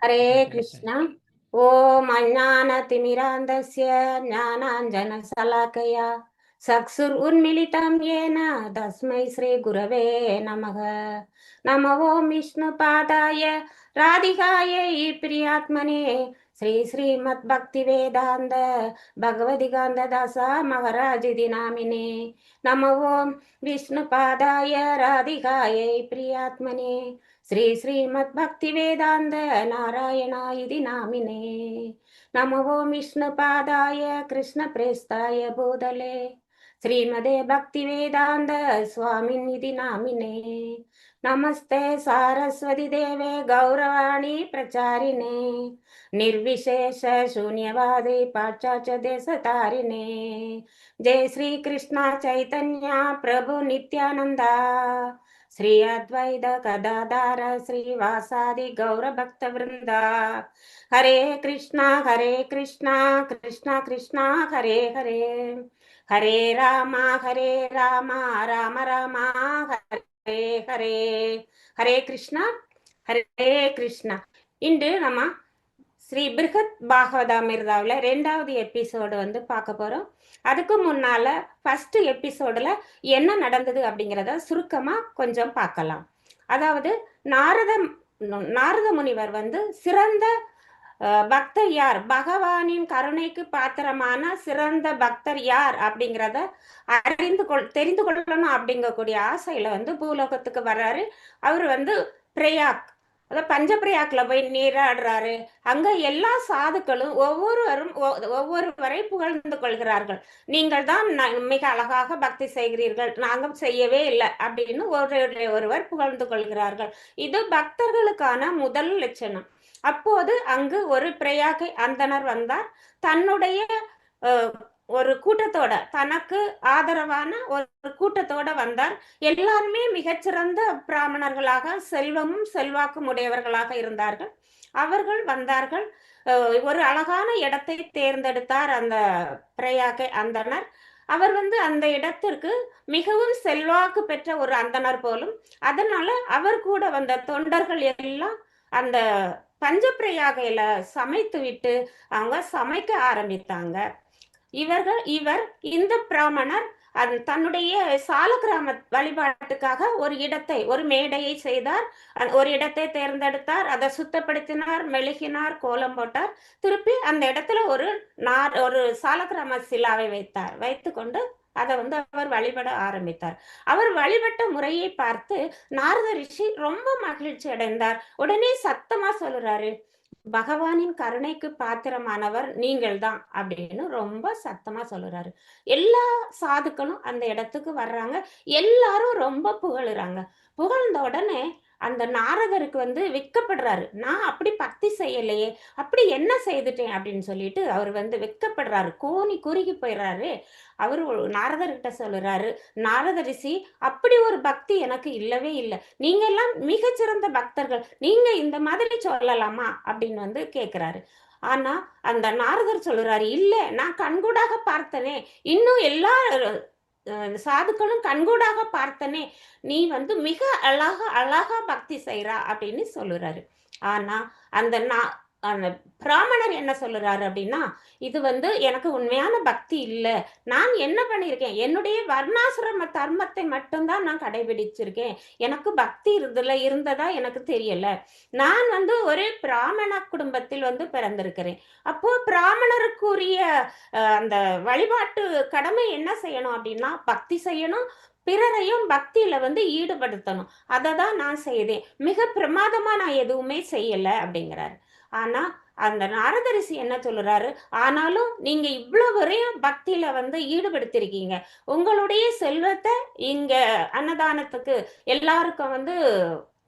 हरे कृष्ण। ओम अज्ञानतिमिरान्धस्य ज्ञानाञ्जनशलाकया चक्षुरुन्मीलितं येन तस्मै श्रीगुरवे नमः। नमो ओं विष्णुपादाय राधिकायै प्रियात्मने श्रीमद्भक्तिवेदान्त भगवद्गीतादास महाराज नामिने। नमो ओं विष्णुपादाय राधिकायै प्रियात्मने श्रीमद्भक्तिवेदान्त नारायणाय नामिने। नमो ओं विष्णुपादाय कृष्णप्रेष्ठाय भूतले श्रीमदे भक्तिवेदान्त स्वामिनिधि नामिने। नमस्ते सारस्वती देवे गौरवाणी प्रचारिणे निर्विशेष शून्यवादी पाश्चात्य देशतारिणे। जय श्री कृष्ण चैतन्य प्रभु नित्यानंदा श्री अद्वैत गदाधर श्रीवासादि गौर भक्त वृंदा। हरे कृष्णा कृष्णा कृष्णा हरे हरे, हरे राम राम राम हरे हरे, हरे कृष्णा இன்று நம்ம ஸ்ரீ பிருகத் பாகவதாமிர்தாவில் 2வது எபிசோடு பார்க்க போகிறோம். அதுக்கு முன்னால் ஃபஸ்ட்டு எபிசோடில் என்ன நடந்தது அப்படிங்கிறத சுருக்கமாக கொஞ்சம் பார்க்கலாம். அதாவது நாரத முனிவர் சிறந்த பக்தர் யார், பகவானின் கருணைக்கு பாத்திரமான சிறந்த பக்தர் யார் அப்படிங்கிறத தெரிந்து கொள்ளணும் அப்படிங்கக்கூடிய ஆசையில் பூலோகத்துக்கு வர்றாரு. அவர் பிரயாக், அதாவது பஞ்சபிரயாக்கில் போய் நீராடுறாரு. அங்கே எல்லா சாதுக்களும் ஒவ்வொருவரை புகழ்ந்து கொள்கிறார்கள். நீங்கள் தான் மிக அழகாக பக்தி செய்கிறீர்கள், நாங்கள் செய்யவே இல்லை அப்படின்னு ஒருவர் புகழ்ந்து கொள்கிறார்கள். இது பக்தர்களுக்கான முதல் லட்சணம். அப்போது அங்கு ஒரு பிரயாகை அந்தனர் வந்தார். தன்னுடைய ஒரு கூட்டத்தோட, தனக்கு ஆதரவான ஒரு கூட்டத்தோட வந்தார். எல்லாருமே மிகச்சிறந்த பிராமணர்களாக செல்வமும் செல்வாக்கும் உடையவர்களாக இருந்தார்கள். அவர்கள் வந்தார்கள். ஒரு அழகான இடத்தை தேர்ந்தெடுத்தார் அந்த பிரயாகை அந்தனர். அவர் அந்த இடத்திற்கு மிகவும் செல்வாக்கு பெற்ற ஒரு அந்தனர் போலும். அதனால அவர் கூட வந்த தொண்டர்கள் எல்லாம் அந்த பஞ்சப்பிரயாகையில சமைத்து விட்டு அவங்க சமைக்க ஆரம்பித்தாங்க. இவர் இந்த பிராமணர் தன்னுடைய சாலக்கிராம வழிபாட்டுக்காக ஒரு மேடையை செய்தார். ஒரு இடத்தை தேர்ந்தெடுத்தார், அதை சுத்தப்படுத்தினார், மெழுகினார், கோலம் போட்டார். திருப்பி அந்த இடத்துல ஒரு சாலக்கிராம சிலாவை வைத்து கொண்டு அதை அவர் வழிபட ஆரம்பித்தார். அவர் வழிபட்ட முறையை பார்த்து நாரத ரிஷி ரொம்ப மகிழ்ச்சி அடைந்தார். உடனே சத்தமா சொல்றாரு, பகவானின் கருணைக்கு பாத்திரமானவர் நீங்கள் தான் அப்படின்னு ரொம்ப சத்தமா சொல்லுறாரு. எல்லா சாதுக்களும் அந்த இடத்துக்கு வர்றாங்க. எல்லாரும் ரொம்ப புகழுறாங்க. புகழ்ந்த உடனே அந்த நாரதருக்கு வெட்கப்படுறாரு. நான் அப்படி பக்தி செய்யலையே, அப்படி என்ன செய்துட்டேன் அப்படின்னு சொல்லிட்டு அவர் வெட்கப்படுறாரு, கோணி குறுகி போயிடுறாரு. அவரு நாரதர்கிட்ட சொல்லுறாரு, நாரத ரிஷி, அப்படி ஒரு பக்தி எனக்கு இல்லவே இல்லை, நீங்க எல்லாம் மிகச்சிறந்த பக்தர்கள், நீங்க இந்த மாதிரி சொல்லலாமா அப்படின்னு கேட்கிறாரு. ஆனா அந்த நாரதர் சொல்லுறாரு, இல்ல நான் கண்கூடாக பார்த்தனே, இன்னும் எல்லா சாதுக்களும் கண்கூடாக பார்த்தனே, நீ மிக அழகா பக்தி செய்றா அப்படின்னு சொல்லுறாரு. ஆனா அந்த அந்த பிராமணர் என்ன சொல்லுறாரு அப்படின்னா, இது எனக்கு உண்மையான பக்தி இல்லை, நான் என்ன பண்ணியிருக்கேன், என்னுடைய வர்ணாசிரம தர்மத்தை மட்டும்தான் நான் கடைபிடிச்சிருக்கேன், எனக்கு பக்தி இருந்ததா எனக்கு தெரியல, நான் ஒரு பிராமண குடும்பத்தில் பிறந்திருக்கிறேன். அப்போ பிராமணருக்குரிய அந்த வழிபாட்டு கடமை என்ன செய்யணும் அப்படின்னா, பக்தி செய்யணும், பிறரையும் பக்தியில ஈடுபடுத்தணும். அதை தான் நான் செய்தேன், மிக பிரமாதமா நான் எதுவுமே செய்யல அப்படிங்கிறாரு. ஆனா அந்த நாரத ரிஷி என்ன சொல்லுறாரு, ஆனாலும் நீங்க இவ்வளவு வரையும் பக்தியில ஈடுபடுத்திருக்கீங்க, உங்களுடைய செல்வத்தை இங்க அன்னதானத்துக்கு எல்லாருக்கும்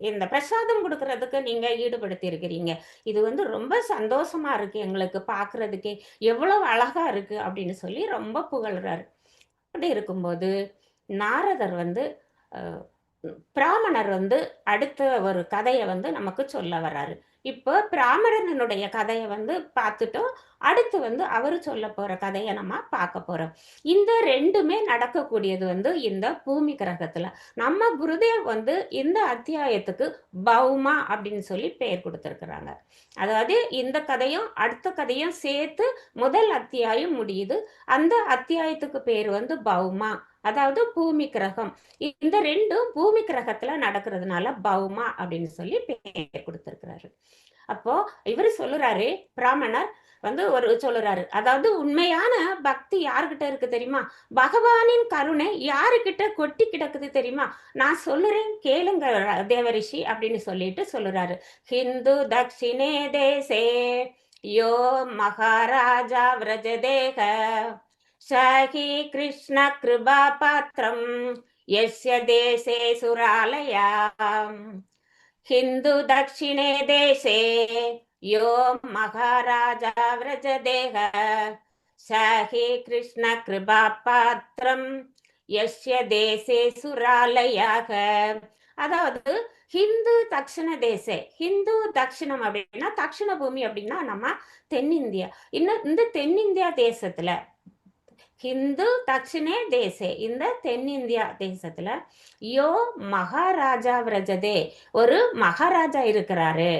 இந்த பிரசாதம் கொடுக்கறதுக்கு நீங்க ஈடுபடுத்தி இருக்கிறீங்க, இது ரொம்ப சந்தோஷமா இருக்கு, எங்களுக்கு பாக்குறதுக்கே எவ்வளவு அழகா இருக்கு அப்படின்னு சொல்லி ரொம்ப புகழ்றாரு. அப்படி இருக்கும்போது நாரதர் பிராமணர் அடுத்த ஒரு கதையை நமக்கு சொல்ல வர்றாரு. இப்போ பிராமணனுடைய கதையை வந்து பார்த்துட்டோம். அடுத்து வந்து அவரு சொல்ல போற கதையை நம்ம பார்க்க போறோம். இந்த ரெண்டுமே நடக்கக்கூடியது வந்து இந்த பூமி கிரகத்துல. நம்ம குருதேவ் வந்து இந்த அத்தியாயத்துக்கு பௌமா அப்படின்னு சொல்லி பெயர் கொடுத்திருக்கிறாங்க. அதாவது இந்த கதையும் அடுத்த கதையும் சேர்த்து முதல் அத்தியாயம் முடியுது. அந்த அத்தியாயத்துக்கு பேர் வந்து பௌமா, அதாவது பூமி கிரகம். இந்த ரெண்டும் பூமி கிரகத்துல நடக்கிறதுனால பௌமா அப்படின்னு சொல்லி பெயர் கொடுத்திருக்கிறாரு. அப்போ இவரு சொல்லுறாரு, பிராமணர் வந்து ஒரு சொல்லுறாரு, அதாவது உண்மையான பக்தி யாருகிட்ட இருக்கு தெரியுமா? பகவானின் கருணை யாருகிட்ட கொட்டி கிடக்குது தெரியுமா? நான் சொல்லுறேன் கேளுங்க தேவரிஷி அப்படின்னு சொல்லிட்டு சொல்லுறாரு. ஹிந்து தக்ஷிணே தேசே யோ மகாராஜா விரஜதேக ஷஹி கிருஷ்ண கிருபா பாத்திரம் யஸ்ய தேசே சுராலயா हिंदू दक्षिणे देशे यो महाराजा व्रजदेह साहि कृष्ण कृपा पात्रम यस्य தேசே சுராலயாக. அதாவது ஹிந்து தக்ஷண தேசே, ஹிந்து தக்ஷணம் அப்படின்னா தக்ஷண பூமி அப்படின்னா நம்ம தென்னிந்தியா. இன்னும் இந்த தென்னிந்தியா தேசத்துல ஹிந்து தக்ஷிணே தேசே, இந்த தென்னிந்தியா தேசத்துல யோ மகாராஜா விரஜதே, ஒரு மகாராஜா இருக்கிறாரு.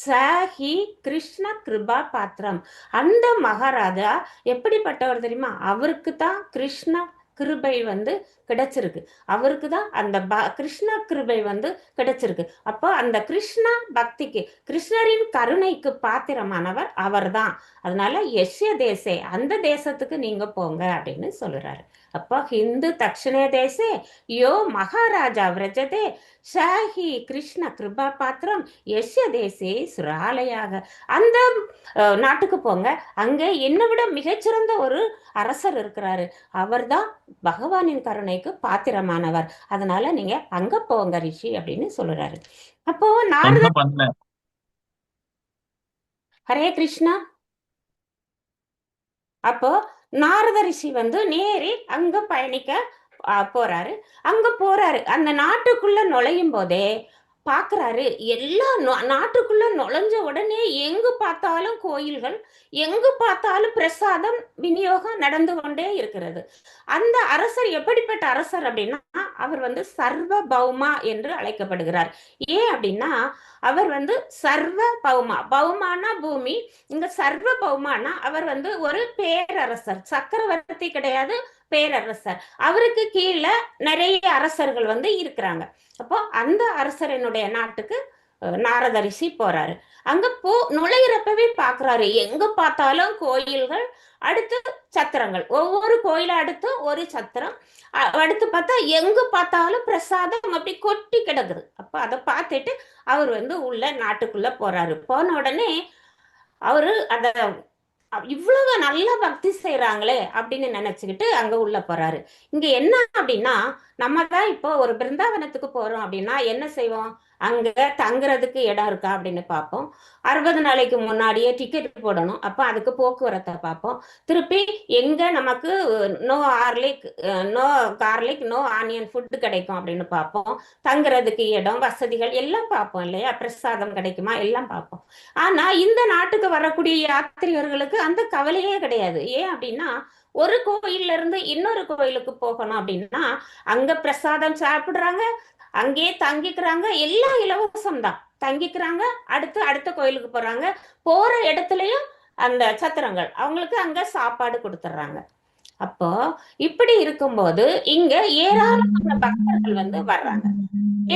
சஹி கிருஷ்ண கிருபா பாத்திரம், அந்த மகாராஜா எப்படிப்பட்டவர் தெரியுமா? அவருக்கு தான் கிருஷ்ண கிருபை வந்து கிடைச்சிருக்கு. அவருக்கு தான் அந்த கிருஷ்ண கிருபை வந்து கிடைச்சிருக்கு. அப்போ அந்த கிருஷ்ண பக்திக்கு, கிருஷ்ணரின் கருணைக்கு பாத்திரமானவர் அவர்தான். அதனால யஸ்ய தேசே, அந்த தேசத்துக்கு நீங்க போங்க அப்படின்னு சொல்லுறாரு. அப்போ ஹிந்து தக்ஷிணே தேசே யோ மகாராஜா விரஜதே ஷாஹி கிருஷ்ண கிருபா பாத்திரம் யஸ்ய தேசே சுராலயாக, அந்த நாட்டுக்கு போங்க. அங்க என்னை விட மிகச்சிறந்த ஒரு அரசர் இருக்கிறாரு. அவர்தான் பகவானின் கருணைக்கு பாத்திரமானவர். அதனால நீங்க அங்க போங்க ரிஷி அப்படின்னு சொல்லுறாரு. அப்போ நாரத, ஹரே கிருஷ்ணா. அப்போ நாரத ரிஷி வந்து நேரே அங்க பயணிக்க போறாரு. அங்க போறாரு. அந்த நாட்டுக்குள்ள நுழையும் போதே பாக்குறாரு, எல்லா நாட்டுக்குள்ள நுழைஞ்ச உடனே எங்கு பார்த்தாலும் கோயில்கள், எங்கு பார்த்தாலும் பிரசாதம் விநியோகம் நடந்து கொண்டே இருக்கிறது. அந்த அரசர் எப்படிப்பட்ட அரசர் அப்படின்னா, அவர் வந்து சர்வ பௌமா என்று அழைக்கப்படுகிறார். ஏன் அப்படின்னா, அவர் வந்து சர்வ பௌமா, பௌமானா பூமி, இங்க சர்வ பௌமானா அவர் வந்து ஒரு பேரரசர், சக்கரவர்த்தி கிடையாது, பேரரசர். அவருக்கு கீழே நிறைய அரசர்கள் வந்து இருக்கிறாங்க. அப்போ அந்த அரசரனுடைய நாட்டுக்கு நாரத ரிஷி போறாரு. அங்க நுழையிறப்பவே பாக்குறாரு, எங்க பார்த்தாலும் கோயில்கள், அடுத்து சத்திரங்கள், ஒவ்வொரு கோயில அடுத்து ஒரு சத்திரம், அடுத்து பார்த்தா எங்க பார்த்தாலும் பிரசாதம் அப்படி கொட்டி கிடக்குது. அப்ப அதை பார்த்துட்டு அவர் வந்து உள்ள நாட்டுக்குள்ள போறாரு. போன உடனே அவரு அத இவ்வளவு நல்ல பக்தி செய்யறாங்களே அப்படின்னு நினைச்சுக்கிட்டு அங்க உள்ள போறாரு. இங்க என்ன அப்படின்னா, நம்ம தான் இப்போ ஒரு பிருந்தாவனத்துக்கு போறோம் அப்படின்னா என்ன செய்வோம்? அங்க தங்குறதுக்கு இடம் இருக்கா அப்படின்னு பார்ப்போம். 60 நாளைக்கு முன்னாடியே டிக்கெட் போடணும். அப்ப அதுக்கு போக்குவரத்தை பார்ப்போம். திருப்பி எங்க நமக்கு நோ ஆர்லிக், no garlic, no onion food கிடைக்கும் அப்படின்னு பார்ப்போம். தங்குறதுக்கு இடம், வசதிகள் எல்லாம் பார்ப்போம் இல்லையா? பிரசாதம் கிடைக்குமா எல்லாம் பார்ப்போம். ஆனா இந்த நாட்டுக்கு வரக்கூடிய யாத்திரிகர்களுக்கு அந்த கவலையே கிடையாது. ஏன் அப்படின்னா, ஒரு கோயில்ல இருந்து இன்னொரு கோயிலுக்கு போகணும் அப்படின்னா அங்க பிரசாதம் சாப்பிடுறாங்க, அங்கேயே தங்கிக்கிறாங்க, எல்லாம் இலவசம் தான். தங்கிக்கிறாங்க, அடுத்து அடுத்த கோயிலுக்கு போறாங்க, போற இடத்துலயும் அந்த சத்திரங்கள் அவங்களுக்கு அங்க சாப்பாடு கொடுத்துட்றாங்க. அப்போ இப்படி இருக்கும்போது இங்க ஏராளமான பக்தர்கள் வந்து வர்றாங்க.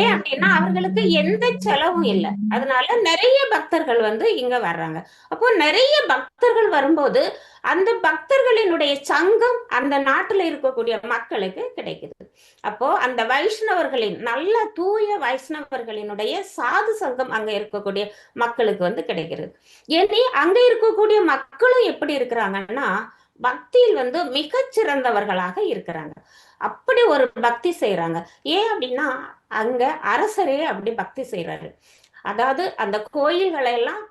ஏன் அப்படின்னா அவர்களுக்கு எந்த செலவும் இல்லை. அதனால நிறைய பக்தர்கள் வந்து இங்க வர்றாங்க. அப்போ நிறைய பக்தர்கள் வரும்போது அந்த பக்தர்களினுடைய சங்கம் அந்த நாட்டுல இருக்கக்கூடிய மக்களுக்கு கிடைக்குது. அப்போ அந்த வைஷ்ணவர்களின், நல்ல தூய வைஷ்ணவர்களினுடைய சாது சங்கம் அங்க இருக்கக்கூடிய மக்களுக்கு வந்து கிடைக்கிறது. ஏன்னா அங்க இருக்கக்கூடிய மக்களும் எப்படி இருக்கிறாங்கன்னா, பக்தியில் வந்து மிகச்சிறந்தவர்களாக இருக்கிறாங்க. அப்படி ஒரு பக்தி செய்யறாங்க. ஏன் அப்படின்னா அங்க அரசரே அப்படி பக்தி செய்யறாரு. அதாவது அந்த கோயில்களை எல்லாம்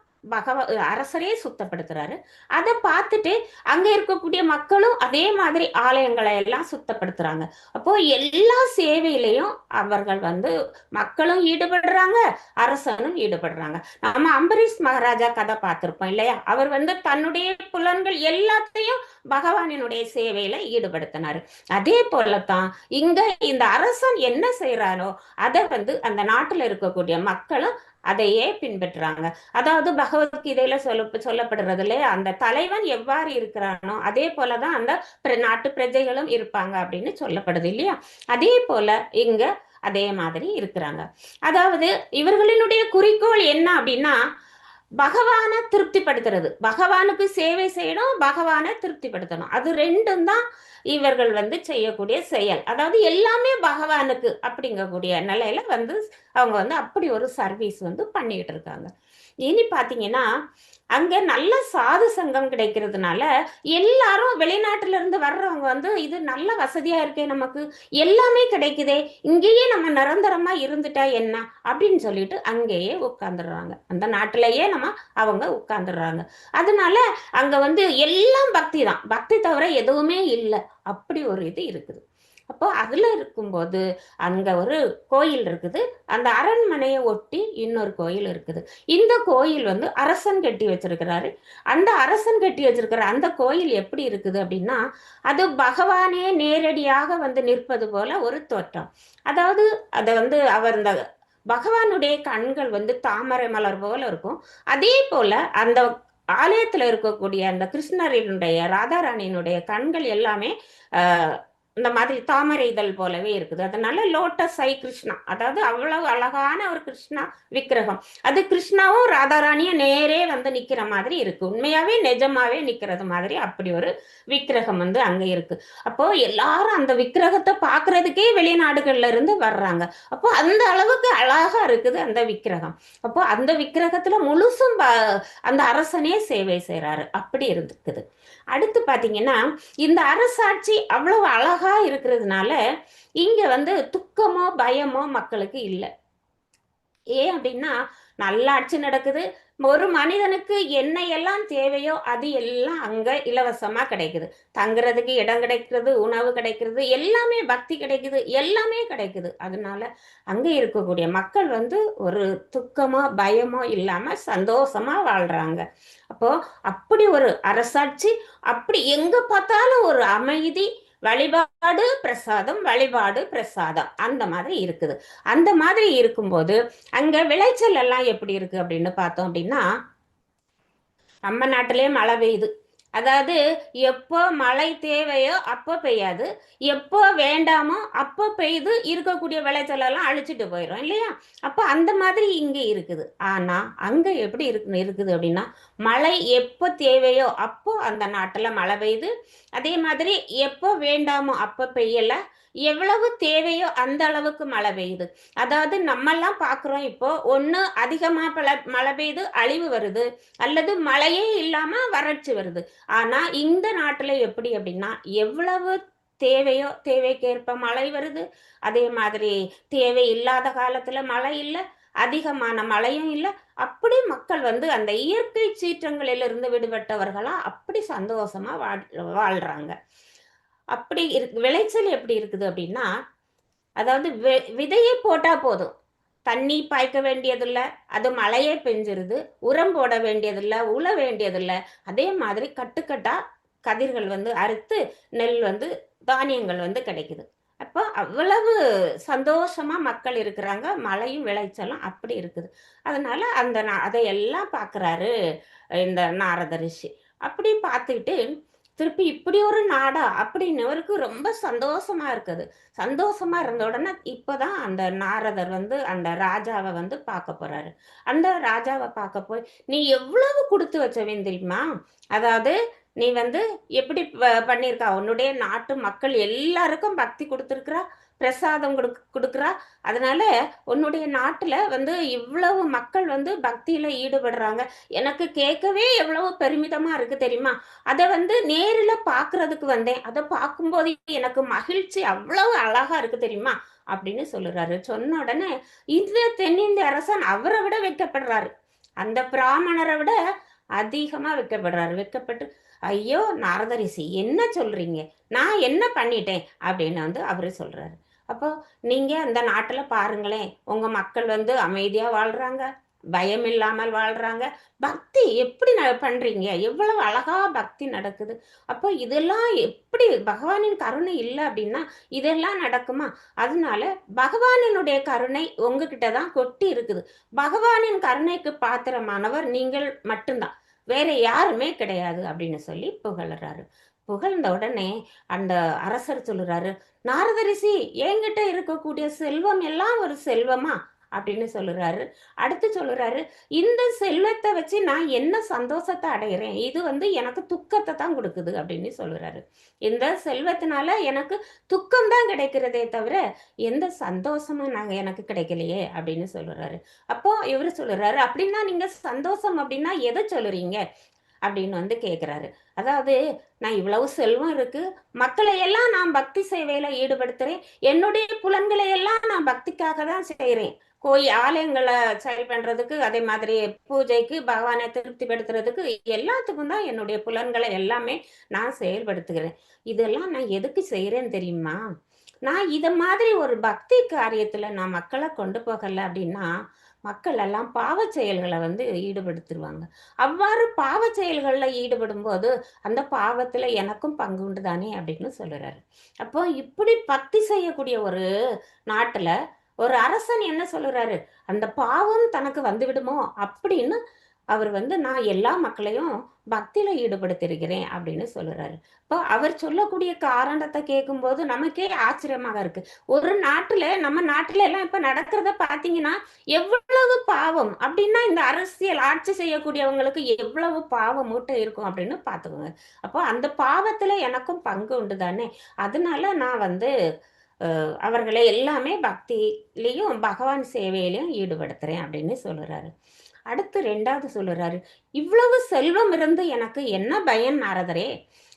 அரசரே சுத்தப்படுத்துறாரு. அதை பார்த்துட்டு அங்க இருக்கக்கூடிய மக்களும் அதே மாதிரி ஆலயங்களை எல்லாம் சுத்தப்படுத்துறாங்க. அப்போ எல்லா சேவையிலையும் அவர்கள் வந்து மக்களும் ஈடுபடுறாங்க, அரசனும் ஈடுபடுறாங்க. நம்ம அம்பரீஷ் மகாராஜா கதை பார்த்திருப்போம் இல்லையா? அவர் வந்து தன்னுடைய புலன்கள் எல்லாத்தையும் பகவானினுடைய சேவையில ஈடுபடுத்தினாரு. அதே போலத்தான் இங்க இந்த அரசன் என்ன செய்யறாரோ அதை வந்து அந்த நாட்டுல இருக்கக்கூடிய மக்களும் அதையே பின்பற்றுறாங்க. அதாவது பகவத்கீதையில சொல்லப்படுறதுல அந்த தலைவன் எவ்வாறு இருக்கிறானோ அதே போலதான் அந்த நாட்டு பிரஜைகளும் இருப்பாங்க அப்படின்னு சொல்லப்படுது இல்லையா? அதே போல இங்க அதே மாதிரி இருக்கிறாங்க. அதாவது இவர்களினுடைய குறிக்கோள் என்ன அப்படின்னா பகவானை திருப்திப்படுத்துறது, பகவானுக்கு சேவை செய்யணும், பகவானை திருப்திப்படுத்தணும். அது ரெண்டும் தான் இவர்கள் வந்து செய்யக்கூடிய செயல். அதாவது எல்லாமே பகவானுக்கு அப்படிங்கக்கூடிய நிலையில வந்து அவங்க வந்து அப்படி ஒரு சர்வீஸ் வந்து பண்ணிட்டு இருக்காங்க. இனி பாத்தீங்கன்னா அங்க நல்ல சாது சங்கம் கிடைக்கிறதுனால எல்லாரும் வெளிநாட்டுல இருந்து வர்றவங்க வந்து இது நல்ல வசதியா இருக்கே, நமக்கு எல்லாமே கிடைக்குதே, இங்கேயே நம்ம நிரந்தரமா இருந்துட்டா என்ன அப்படின்னு சொல்லிட்டு அங்கேயே உட்கார்ந்துடுறாங்க. அந்த நாட்டிலேயே அவங்க உட்கார்ந்துடுறாங்க. அதனால அங்க வந்து எல்லாம் பக்தி தான், பக்தி தவிர எதுவுமே இல்லை, அப்படி ஒரு இது இருக்குது. அப்போ அதுல இருக்கும்போது அங்க ஒரு கோயில் இருக்குது, அந்த அரண்மனையை ஒட்டி இன்னொரு கோயில் இருக்குது. இந்த கோயில் வந்து அரசன் கட்டி வச்சிருக்கிறாரு. அந்த அரசன் கட்டி வச்சிருக்கிற அந்த கோயில் எப்படி இருக்குது அப்படின்னா அது பகவானே நேரடியாக வந்து நிற்பது போல ஒரு தோற்றம். அதாவது அதை வந்து அவர் இந்த பகவானுடைய கண்கள் வந்து தாமரை மலர் போல இருக்கும். அதே போல அந்த ஆலயத்துல இருக்கக்கூடிய அந்த கிருஷ்ணரினுடைய ராதாராணியினுடைய கண்கள் எல்லாமே இந்த மாதிரி தாமரை இதழ் போலவே இருக்குது. அதனால லோட்டஸ் ஐ கிருஷ்ணா, அதாவது அவ்வளவு அழகான ஒரு கிருஷ்ணா விக்கிரகம். அது கிருஷ்ணாவும் ராதாராணியும் நேரே வந்து நிக்கிற மாதிரி இருக்கு, உண்மையாவே நிஜமாவே நிக்கிறது மாதிரி அப்படி ஒரு விக்கிரகம் வந்து அங்க இருக்கு. அப்போ எல்லாரும் அந்த விக்கிரகத்தை பாக்குறதுக்கே வெளிநாடுகள்ல இருந்து வர்றாங்க. அப்போ அந்த அளவுக்கு அழகா இருக்குது அந்த விக்கிரகம். அப்போ அந்த விக்கிரகத்துல முழுசும் அந்த அரசனே சேவை செய்யறாரு, அப்படி இருந்துக்குது. அடுத்து பாத்தீங்கன்னா இந்த அரசாட்சி அவ்வளவு அழகா இருக்கிறதுனால இங்க வந்து துக்கமோ பயமோ மக்களுக்கு இல்லை. ஏன் அப்படின்னா நல்ல ஆட்சி நடக்குது, ஒரு மனிதனுக்கு என்ன எல்லாம் தேவையோ அது எல்லாம் அங்க இலவசமா கிடைக்குது. தங்குறதுக்கு இடம் கிடைக்கிறது, உணவு கிடைக்கிறது, எல்லாமே பக்தி கிடைக்குது, எல்லாமே கிடைக்குது. அதனால அங்க இருக்கக்கூடிய மக்கள் வந்து ஒரு துக்கமோ பயமோ இல்லாம சந்தோஷமா வாழ்றாங்க. அப்போ அப்படி ஒரு அரசாட்சி, அப்படி எங்க பார்த்தாலும் ஒரு அமைதி, வழிபாடு பிரசாதம், வழிபாடு பிரசாதம், அந்த மாதிரி இருக்குது. அந்த மாதிரி இருக்கும்போது அங்க விளைச்சல் எல்லாம் எப்படி இருக்கு அப்படின்னு பார்த்தோம் அப்படின்னா நம்ம நாட்டிலே மழை பெய்யுது. அதாவது எப்போ மழை தேவையோ அப்போ பெய்யாது, எப்போ வேண்டாமோ அப்போ பெய்து இருக்கக்கூடிய விளைச்சலெல்லாம் அழிச்சிட்டு போயிடும் இல்லையா? அப்போ அந்த மாதிரி இங்கே இருக்குது. ஆனா அங்க எப்படி இருக்குது அப்படின்னா மழை எப்போ தேவையோ அப்போ அந்த நாட்டுல மழை பெய்யுது, அதே மாதிரி எப்போ வேண்டாமோ அப்போ பெய்யல, எவ்வளவு தேவையோ அந்த அளவுக்கு மழை பெய்யுது. அதாவது நம்மெல்லாம் பாக்குறோம், இப்போ ஒண்ணு அதிகமா மழை பெய்யுது அழிவு வருது, அல்லது மழையே இல்லாம வறட்சி வருது. ஆனா இந்த நாட்டுல எப்படி அப்படின்னா எவ்வளவு தேவையோ தேவைக்கேற்ப மழை வருது, அதே மாதிரி தேவை இல்லாத காலத்துல மழை இல்லை, அதிகமான மழையும் இல்லை. அப்படி மக்கள் வந்து அந்த இயற்கை சீற்றங்களிலிருந்து விடுபட்டவர்களா அப்படி சந்தோஷமா வாழ்றாங்க. அப்படி விளைச்சல் எப்படி இருக்குது அப்படின்னா அதாவது விதையை போட்டா போதும், தண்ணி பாய்க்க வேண்டியதில்லை, அது மழையே பெஞ்சிருது, உரம் போட வேண்டியதில்லை, உழ வேண்டியதில்லை. அதே மாதிரி கட்டுக்கட்டா கதிர்கள் வந்து அறுத்து நெல் வந்து தானியங்கள் வந்து கிடைக்குது. அப்போ அவ்வளவு சந்தோஷமா மக்கள் இருக்கிறாங்க, மழையும் விளைச்சலும் அப்படி இருக்குது. அதனால அந்த அதையெல்லாம் பார்க்குறாரு இந்த நாரத ரிஷி. அப்படி பார்த்துக்கிட்டு திருப்பி இப்படி ஒரு நாடா அப்படின்னு அவருக்கு ரொம்ப சந்தோஷமா இருக்குது. சந்தோஷமா இருந்த உடனே இப்பதான் அந்த நாரதர் வந்து அந்த ராஜாவை வந்து பார்க்க போறாரு. அந்த ராஜாவை பார்க்க போய் நீ எவ்வளவு கொடுத்து வச்சவன் தெரியுமா? அதாவது நீ வந்து எப்படி பண்ணியிருக்கா, உன்னுடைய நாட்டு மக்கள் எல்லாருக்கும் பக்தி கொடுத்துருக்குறா, பிரசாதம் கொடுக்குறா. அதனால உன்னுடைய நாட்டுல வந்து இவ்வளவு மக்கள் வந்து பக்தியில ஈடுபடுறாங்க, எனக்கு கேட்கவே எவ்வளவு பெருமிதமா இருக்கு தெரியுமா? அதை வந்து நேரில் பாக்குறதுக்கு வந்தேன், அதை பார்க்கும்போது எனக்கு மகிழ்ச்சி அவ்வளவு அழகா இருக்கு தெரியுமா அப்படின்னு சொல்லுறாரு. சொன்ன உடனே இந்த தென்னிந்திய அரசன் அவரை விட வைக்கப்படுறாரு. அந்த பிராமணரை விட அதிகமா வெட்கப்படுறாரு. வெட்கப்பட்டு, ஐயோ நாரத ரிஷி என்ன சொல்றீங்க, நான் என்ன பண்ணிட்டேன் அப்படின்னு வந்து அவரு சொல்றாரு. அப்போ நீங்க அந்த நாட்டுல பாருங்களேன், உங்க மக்கள் வந்து அமைதியா வாழ்றாங்க, பயம் இல்லாமல் வாழ்றாங்க, பக்தி எப்படி பண்றீங்க, எவ்வளவு அழகா பக்தி நடக்குது. அப்போ இதெல்லாம் எப்படி பகவானின் கருணை இல்லை அப்படின்னா இதெல்லாம் நடக்குமா? அதனால பகவானினுடைய கருணை உங்ககிட்ட தான் கொட்டி இருக்குது. பகவானின் கருணைக்கு பாத்திரமானவர் நீங்கள் மட்டும்தான், வேற யாருமே கிடையாது அப்படின்னு சொல்லி புகழறாரு. புகழ்ந்த உடனே அந்த அரசர் சொல்லுறாரு, நாரத ரிஷி, என்கிட்ட இருக்கக்கூடிய செல்வம் எல்லாம் ஒரு செல்வமா அப்படின்னு சொல்லுறாரு. அடுத்து சொல்லுறாரு, இந்த செல்வத்தை வச்சு நான் என்ன சந்தோஷத்தை அடைகிறேன், இது வந்து எனக்கு துக்கத்தை தான் கொடுக்குது அப்படின்னு சொல்லுறாரு. இந்த செல்வத்தினால எனக்கு துக்கம் தான் கிடைக்கிறதே தவிர எந்த சந்தோஷமும் எனக்கு கிடைக்கலையே அப்படின்னு சொல்லுறாரு. அப்போ இவரு சொல்லுறாரு, அப்படின்னா நீங்க சந்தோஷம் அப்படின்னா எதை சொல்லுறீங்க அப்படின்னு வந்து கேட்குறாரு. அதாவது நான் இவ்வளவு செல்வம் இருக்கு, மக்களை எல்லாம் நான் பக்தி சேவையில ஈடுபடுத்துறேன், என்னுடைய புலன்களை எல்லாம் நான் பக்திக்காக தான் செய்கிறேன். ஆலயங்களை செயல் பண்றதுக்கு, அதே மாதிரி பூஜைக்கு, பகவானை திருப்திப்படுத்துறதுக்கு, எல்லாத்துக்கும் தான் என்னுடைய புலன்களை எல்லாமே நான் செயல்படுத்துகிறேன். இதெல்லாம் நான் எதுக்கு செய்கிறேன்னு தெரியுமா? நான் இதை மாதிரி ஒரு பக்தி காரியத்தில் நான் மக்களை கொண்டு போகலை அப்படின்னா மக்கள் எல்லாம் பாவ செயல்களை வந்து ஈடுபடுத்திடுவாங்க. அவ்வாறு பாவ செயல்களில் ஈடுபடும் போது அந்த பாவத்தில் எனக்கும் பங்கு உண்டு தானே அப்படின்னு சொல்லுறாரு. அப்போ இப்படி பக்தி செய்யக்கூடிய ஒரு நாட்டில் ஒரு அரசன் என்ன சொல்லுறாரு, அந்த பாவம் தனக்கு வந்து விடுமோ அப்படின்னு அவர் வந்து நான் எல்லா மக்களையும் பக்தியில ஈடுபடுத்திருக்கிறேன் அப்படின்னு சொல்லுறாரு. இப்போ அவர் சொல்லக்கூடிய காரணத்தை கேட்கும்போது நமக்கே ஆச்சரியமாக இருக்கு. ஒரு நாட்டுல, நம்ம நாட்டுல எல்லாம் இப்ப நடக்கிறத பாத்தீங்கன்னா எவ்வளவு பாவம் அப்படின்னா, இந்த அரசியல் ஆட்சி செய்யக்கூடியவங்களுக்கு எவ்வளவு பாவ மூட்டை இருக்கும் அப்படின்னு பாத்துக்கோங்க. அப்போ அந்த பாவத்துல எனக்கும் பங்கு உண்டு தானே, அதனால நான் வந்து அவர்களை எல்லாமே பக்தியிலையும் பகவான் சேவையிலையும் ஈடுபடுத்துறேன் அப்படின்னு சொல்லுறாரு. அடுத்து 2வது சொல்லுறாரு, இவ்வளவு செல்வம் இருந்து எனக்கு என்ன பயன் நாரதரே,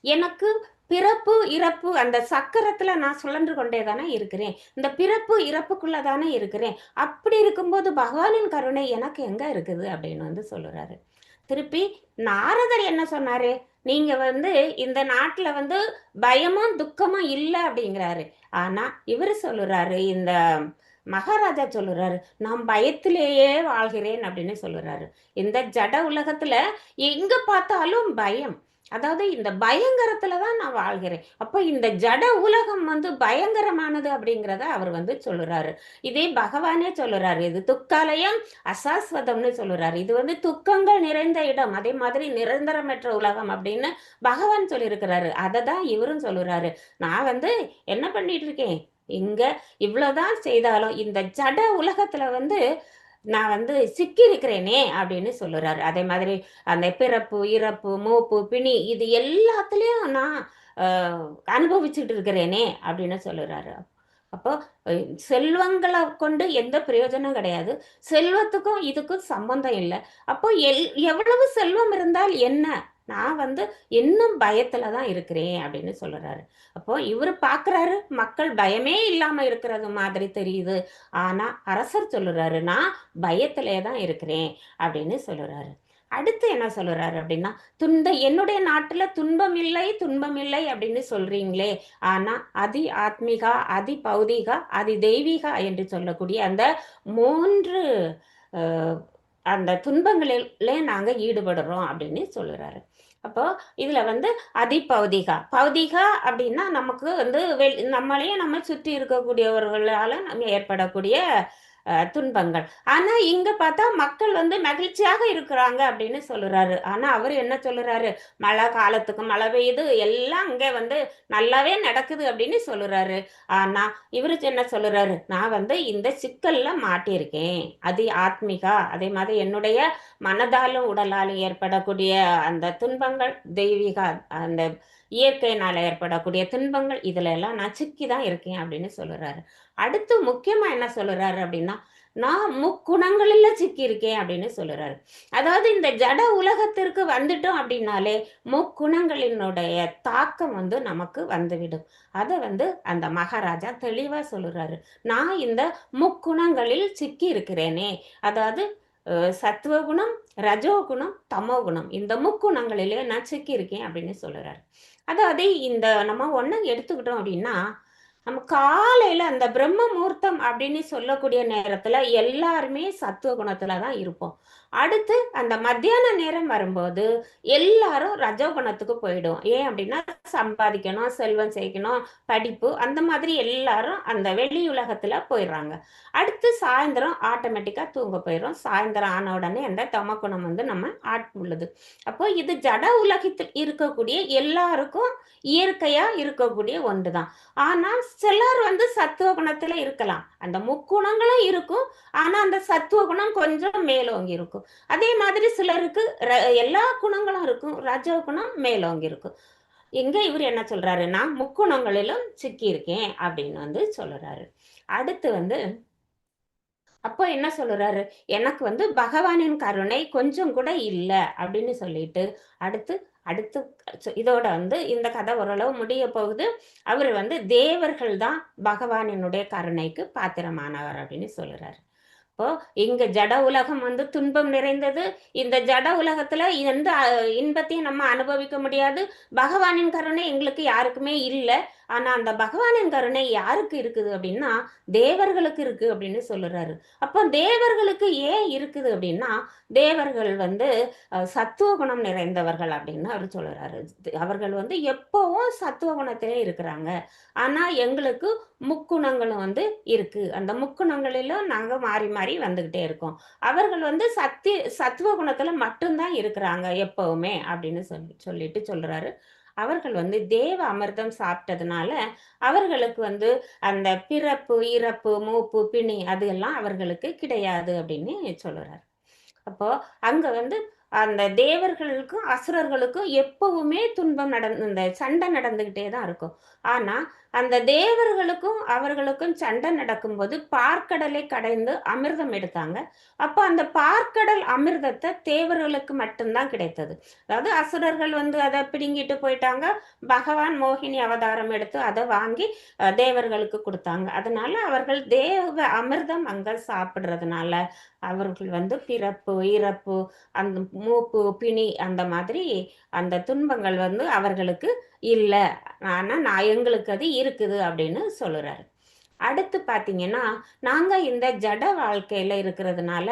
எனக்கு பிறப்பு இறப்பு அந்த சக்கரத்துல நான் சுழன்று கொண்டே தானே இருக்கிறேன், இந்த பிறப்பு இறப்புக்குள்ள தானே இருக்கிறேன், அப்படி இருக்கும்போது பகவானின் கருணை எனக்கு எங்க இருக்குது அப்படின்னு வந்து சொல்லுறாரு. திருப்பி நாரதர் என்ன சொன்னாரு, நீங்க வந்து இந்த நாட்டுல வந்து பயமும் துக்கமும் இல்லை அப்படிங்கிறாரு. ஆனா இவரு சொல்லுறாரு, இந்த மகாராஜா சொல்லுறாரு, நான் பயத்திலேயே வாழ்கிறேன் அப்படின்னு சொல்லுறாரு. இந்த ஜட உலகத்துல எங்க பார்த்தாலும் பயம், அதாவது இந்த பயங்கரத்துல தான் நான் வாழ்கிறேன். அப்போ இந்த ஜட உலகம் வந்து பயங்கரமானது அப்படிங்கிறத அவர் வந்து சொல்லுறாரு. இதே பகவானே சொல்லுறாரு, இது துக்காலயம் அசாஸ்வதம்னு சொல்லுறாரு. இது வந்து துக்கங்கள் நிறைந்த இடம், அதே மாதிரி நிரந்தரமற்ற உலகம் அப்படின்னு பகவான் சொல்லியிருக்கிறாரு. அதை தான் இவரும் சொல்லுறாரு. நான் வந்து என்ன பண்ணிட்டு இருக்கேன், இங்க இவ்வளவுதான் செய்தாலும் இந்த ஜட உலகத்துல வந்து நான் வந்து சிக்கி இருக்கிறேனே அப்படின்னு சொல்லுறாரு. அதே மாதிரி அந்த பிறப்பு இறப்பு மூப்பு பிணி இது எல்லாத்துலயும் நான் அனுபவிச்சுட்டு இருக்கிறேனே அப்படின்னு சொல்லுறாரு. அப்போ செல்வங்களை கொண்டு எந்த பிரயோஜனம் கிடையாது, செல்வத்துக்கும் இதுக்கும் சம்பந்தம் இல்லை. அப்போ எவ்வளவு செல்வம் இருந்தால் என்ன, நான் வந்து இன்னும் பயத்துல தான் இருக்கிறேன் அப்படின்னு சொல்லுறாரு. அப்போ இவரு பாக்குறாரு மக்கள் பயமே இல்லாம இருக்கிறது மாதிரி தெரியுது, ஆனா அரசர் சொல்லுறாரு நான் பயத்திலே தான் இருக்கிறேன் அப்படின்னு சொல்லுறாரு. அடுத்து என்ன சொல்லுறாரு அப்படின்னா, என்னுடைய நாட்டுல துன்பம் இல்லை துன்பம் இல்லை அப்படின்னு சொல்றீங்களே, ஆனா அதி ஆத்மிகா, அதி பௌதிகா, அதி தெய்வீகா என்று சொல்லக்கூடிய அந்த 3 அந்த துன்பங்களிலே நாங்க ஈடுபடுறோம் அப்படின்னு சொல்லுறாரு. அப்போ இதுல வந்து அதி பௌதிகா, பௌதிகா அப்படின்னா நமக்கு வந்து நம்மளையும் நம்ம சுற்றி இருக்கக்கூடியவர்களால நம்ம ஏற்படக்கூடிய துன்பங்கள். ஆனா இங்க பார்த்தா மக்கள் வந்து மகிழ்ச்சியாக இருக்கிறாங்க அப்படின்னு சொல்லுறாரு. ஆனா அவரு என்ன சொல்லுறாரு, மழை காலத்துக்கு மழை பெய்யுது, எல்லாம் அங்க வந்து நல்லாவே நடக்குது அப்படின்னு சொல்லுறாரு. ஆனா இவரு என்ன சொல்லுறாரு, நான் வந்து இந்த சிக்கல்ல மாட்டியிருக்கேன், அது ஆத்மிகா, அதே மாதிரி என்னுடைய மனதாலும் உடலாலும் ஏற்படக்கூடிய அந்த துன்பங்கள் தெய்வீகா, அந்த இயற்கையினால ஏற்படக்கூடிய துன்பங்கள், இதுல எல்லாம் நான் சிக்கி தான் இருக்கேன் அப்படின்னு சொல்லுறாரு. அடுத்து முக்கியமா என்ன சொல்லுறாரு அப்படின்னா, நான் முக்குணங்களில சிக்கி இருக்கேன் அப்படின்னு சொல்லுறாரு. அதாவது இந்த ஜட உலகத்திற்கு வந்துட்டோம் அப்படின்னாலே முக்குணங்களினுடைய தாக்கம் வந்து நமக்கு வந்துவிடும். அதை வந்து அந்த மகாராஜா தெளிவா சொல்லுறாரு. நான் இந்த முக்குணங்களில் சிக்கி இருக்கிறேனே, அதாவது சத்துவகுணம், ரஜோகுணம், தமோகுணம் இந்த முக்குணங்களிலே நான் சிக்கியிருக்கேன் அப்படின்னு சொல்லுறாரு. அதாவது இந்த நம்ம ஒண்ணு எடுத்துக்கிட்டோம் அப்படின்னா, நம்ம காலையில அந்த பிரம்ம முகூர்த்தம் அப்படின்னு சொல்லக்கூடிய நேரத்துல எல்லாருமே சத்துவ குணத்துல தான் இருப்போம். அடுத்து அந்த மத்தியான நேரம் வரும்போது எல்லாரும் ரஜோகுணத்துக்கு போயிடும். ஏன் அப்படின்னா சம்பாதிக்கணும், செல்வம் சேர்க்கணும், படிப்பு அந்த மாதிரி எல்லாரும் அந்த வெளி உலகத்துல போயிடுறாங்க. அடுத்து சாயந்தரம் ஆட்டோமேட்டிக்கா தூங்க போயிடும். சாயந்தரம் ஆன உடனே அந்த தமக்குணம் வந்து நம்ம ஆட்கொள்ளுது. அப்போ இது ஜட உலகத்தில் இருக்கக்கூடிய எல்லாருக்கும் இயற்கையா இருக்கக்கூடிய ஒன்றுதான். ஆனா சிலர் வந்து சத்துவ குணத்துல இருக்கலாம். அந்த முக்குணங்களும் இருக்கும். ஆனா அந்த சத்துவ குணம் கொஞ்சம் மேலோங்கி இருக்கும். அதே மாதிரி சிலருக்கு எல்லா குணங்களும் இருக்கும். ரஜோ குணம் மேலோங்கி இருக்கும். எங்க இவர் என்ன சொல்றாரு, நான் முக்குணங்களிலும் சிக்கி இருக்கேன் அப்படின்னு வந்து சொல்றாரு. அடுத்து வந்து அப்போ என்ன சொல்றாரு, எனக்கு வந்து பகவானின் கருணை கொஞ்சம் கூட இல்ல அப்படின்னு சொல்லிட்டு, அடுத்து அடுத்து இதோட வந்து இந்த கதை ஓரளவு முடிய போகுது. அவரு வந்து தேவர்கள் தான் பகவானினுடைய கருணைக்கு பாத்திரமானவர் அப்படின்னு சொல்றாரு. இப்போ இங்க ஜட உலகம் வந்து துன்பம் நிறைந்தது. இந்த ஜட உலகத்துல எந்த இன்பத்தையும் நம்ம அனுபவிக்க முடியாது. பகவானின் கருணை எங்களுக்கு யாருக்குமே இல்ல. ஆனா அந்த பகவானின் கருணை யாருக்கு இருக்குது அப்படின்னா, தேவர்களுக்கு இருக்கு அப்படின்னு சொல்லுறாரு. அப்போ தேவர்களுக்கு ஏன் இருக்குது அப்படின்னா, தேவர்கள் வந்து சத்துவ குணம் நிறைந்தவர்கள் அப்படின்னு அவரு சொல்லுறாரு. அவர்கள் வந்து எப்பவும் சத்துவ குணத்திலே இருக்கிறாங்க. ஆனா எங்களுக்கு முக்குணங்களும் வந்து இருக்கு. அந்த முக்குணங்களிலும் நாங்க மாறி மாறி வந்துகிட்டே இருக்கோம். அவர்கள் வந்து சத்துவ குணத்துல மட்டும் தான் இருக்கிறாங்க எப்பவுமே அப்படின்னு சொல்லிட்டு சொல்றாரு. அவர்கள் வந்து தேவ அமிர்தம் சாப்பிட்டதுனால, அவர்களுக்கு வந்து அந்த பிறப்பு, இறப்பு, மூப்பு, பிணி அது எல்லாம் அவர்களுக்கு கிடையாது அப்படின்னு சொல்லுறாரு. அப்போ அங்க வந்து அந்த தேவர்களுக்கும், அசுரர்களுக்கும் எப்பவுமே துன்பம் இந்த சண்டை நடந்துகிட்டே தான் இருக்கும். ஆனா, அந்த தேவர்களுக்கும், அவர்களுக்கும் சண்டை நடக்கும்போது பார்க்கடலை கடைந்து அமிர்தம் எடுத்தாங்க. அப்ப அந்த பார்க்கடல் அமிர்தத்த தேவர்களுக்கு மட்டும் தான் கிடைத்தது. அதாவது அசுரர்கள் வந்து அத பிடுங்கிட்டு போயிட்டாங்க. பகவான் மோகினி அவதாரம் எடுத்து அத வாங்கி தேவர்களுக்கு குடுத்தாங்க. அதனால அவர்கள் தேவ அமிர்தம் அங்க சாப்பிடுறதுனால, அவர்கள் வந்து பிறப்பு, இறப்பு, அந்த மூப்பு, பிணி அந்த மாதிரி அந்த துன்பங்கள் வந்து அவர்களுக்கு இல்ல. ஆனா எங்களுக்கு அது இருக்குது அப்படின்னு சொல்லுறாரு. அடுத்து பார்த்தீங்கன்னா, நாங்க இந்த ஜட வாழ்க்கையில இருக்கிறதுனால,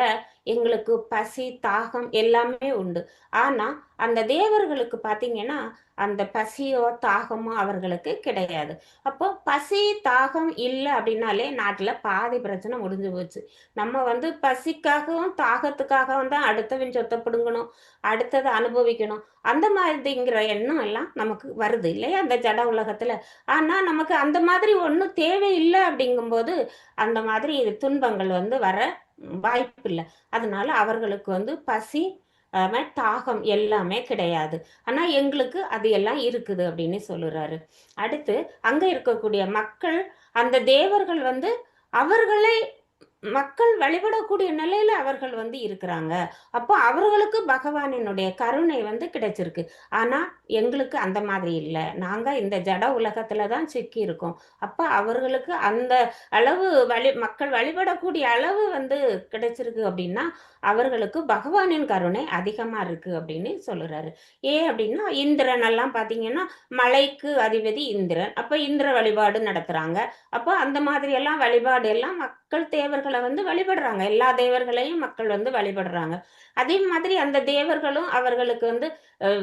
எங்களுக்கு பசி, தாகம் எல்லாமே உண்டு. ஆனா, அந்த தேவர்களுக்கு பார்த்தீங்கன்னா, அந்த பசியோ, தாகமோ அவர்களுக்கு கிடையாது. அப்போ பசி, தாகம் இல்ல அப்படின்னாலே நாட்டுல பாதி பிரச்சனை முடிஞ்சு போச்சு. நம்ம வந்து பசிக்காகவும், தாகத்துக்காகவும் தான் அடுத்தவன் சொத்த பிடுங்கணும், அடுத்தத அனுபவிக்கணும். அந்த மாதிரிங்கிற எண்ணம் எல்லாம் நமக்கு வருது இல்லையா? அந்த ஜட உலகத்துல. ஆனா, நமக்கு அந்த மாதிரி ஒண்ணும் தேவையில்ல அப்படிங்கும்போது, அந்த மாதிரி துன்பங்கள் வந்து வர வாய்ப்பில்ல. அதனால அவர்களுக்கு வந்து பசி, தாகம் எல்லாமே கிடையாது. ஆனா எங்களுக்கு அது எல்லாம் இருக்குது அப்படின்னு சொல்லுறாரு. அடுத்து அங்க இருக்கக்கூடிய மக்கள், அந்த தேவர்கள் வந்து அவர்களே மக்கள் வழிபடக்கூடிய நிலையில அவர்கள் வந்து இருக்கிறாங்க. அப்போ அவர்களுக்கு பகவானினுடைய கருணை வந்து கிடைச்சிருக்கு. ஆனா, எங்களுக்கு அந்த மாதிரி இல்ல. நாங்க இந்த ஜட உலகத்துல தான் சிக்கி இருக்கோம். அப்ப அவர்களுக்கு அந்த அளவு மக்கள் வழிபடக்கூடிய அளவு வந்து கிடைச்சிருக்கு அப்படின்னா, அவர்களுக்கு பகவானின் கருணை அதிகமா இருக்கு அப்படின்னு சொல்லுறாரு. ஏன் அப்படின்னா, இந்திரன் எல்லாம் பார்த்தீங்கன்னா, மலைக்கு அதிபதி இந்திரன். அப்ப இந்திர வழிபாடு நடத்துறாங்க. அப்ப அந்த மாதிரி எல்லாம் வழிபாடு எல்லாம் மக்கள் தேவர்களை வந்து வழிபடுறாங்க. எல்லா தேவர்களையும் மக்கள் வந்து வழிபடுறாங்க. அதே மாதிரி அந்த தேவர்களும் அவர்களுக்கு வந்து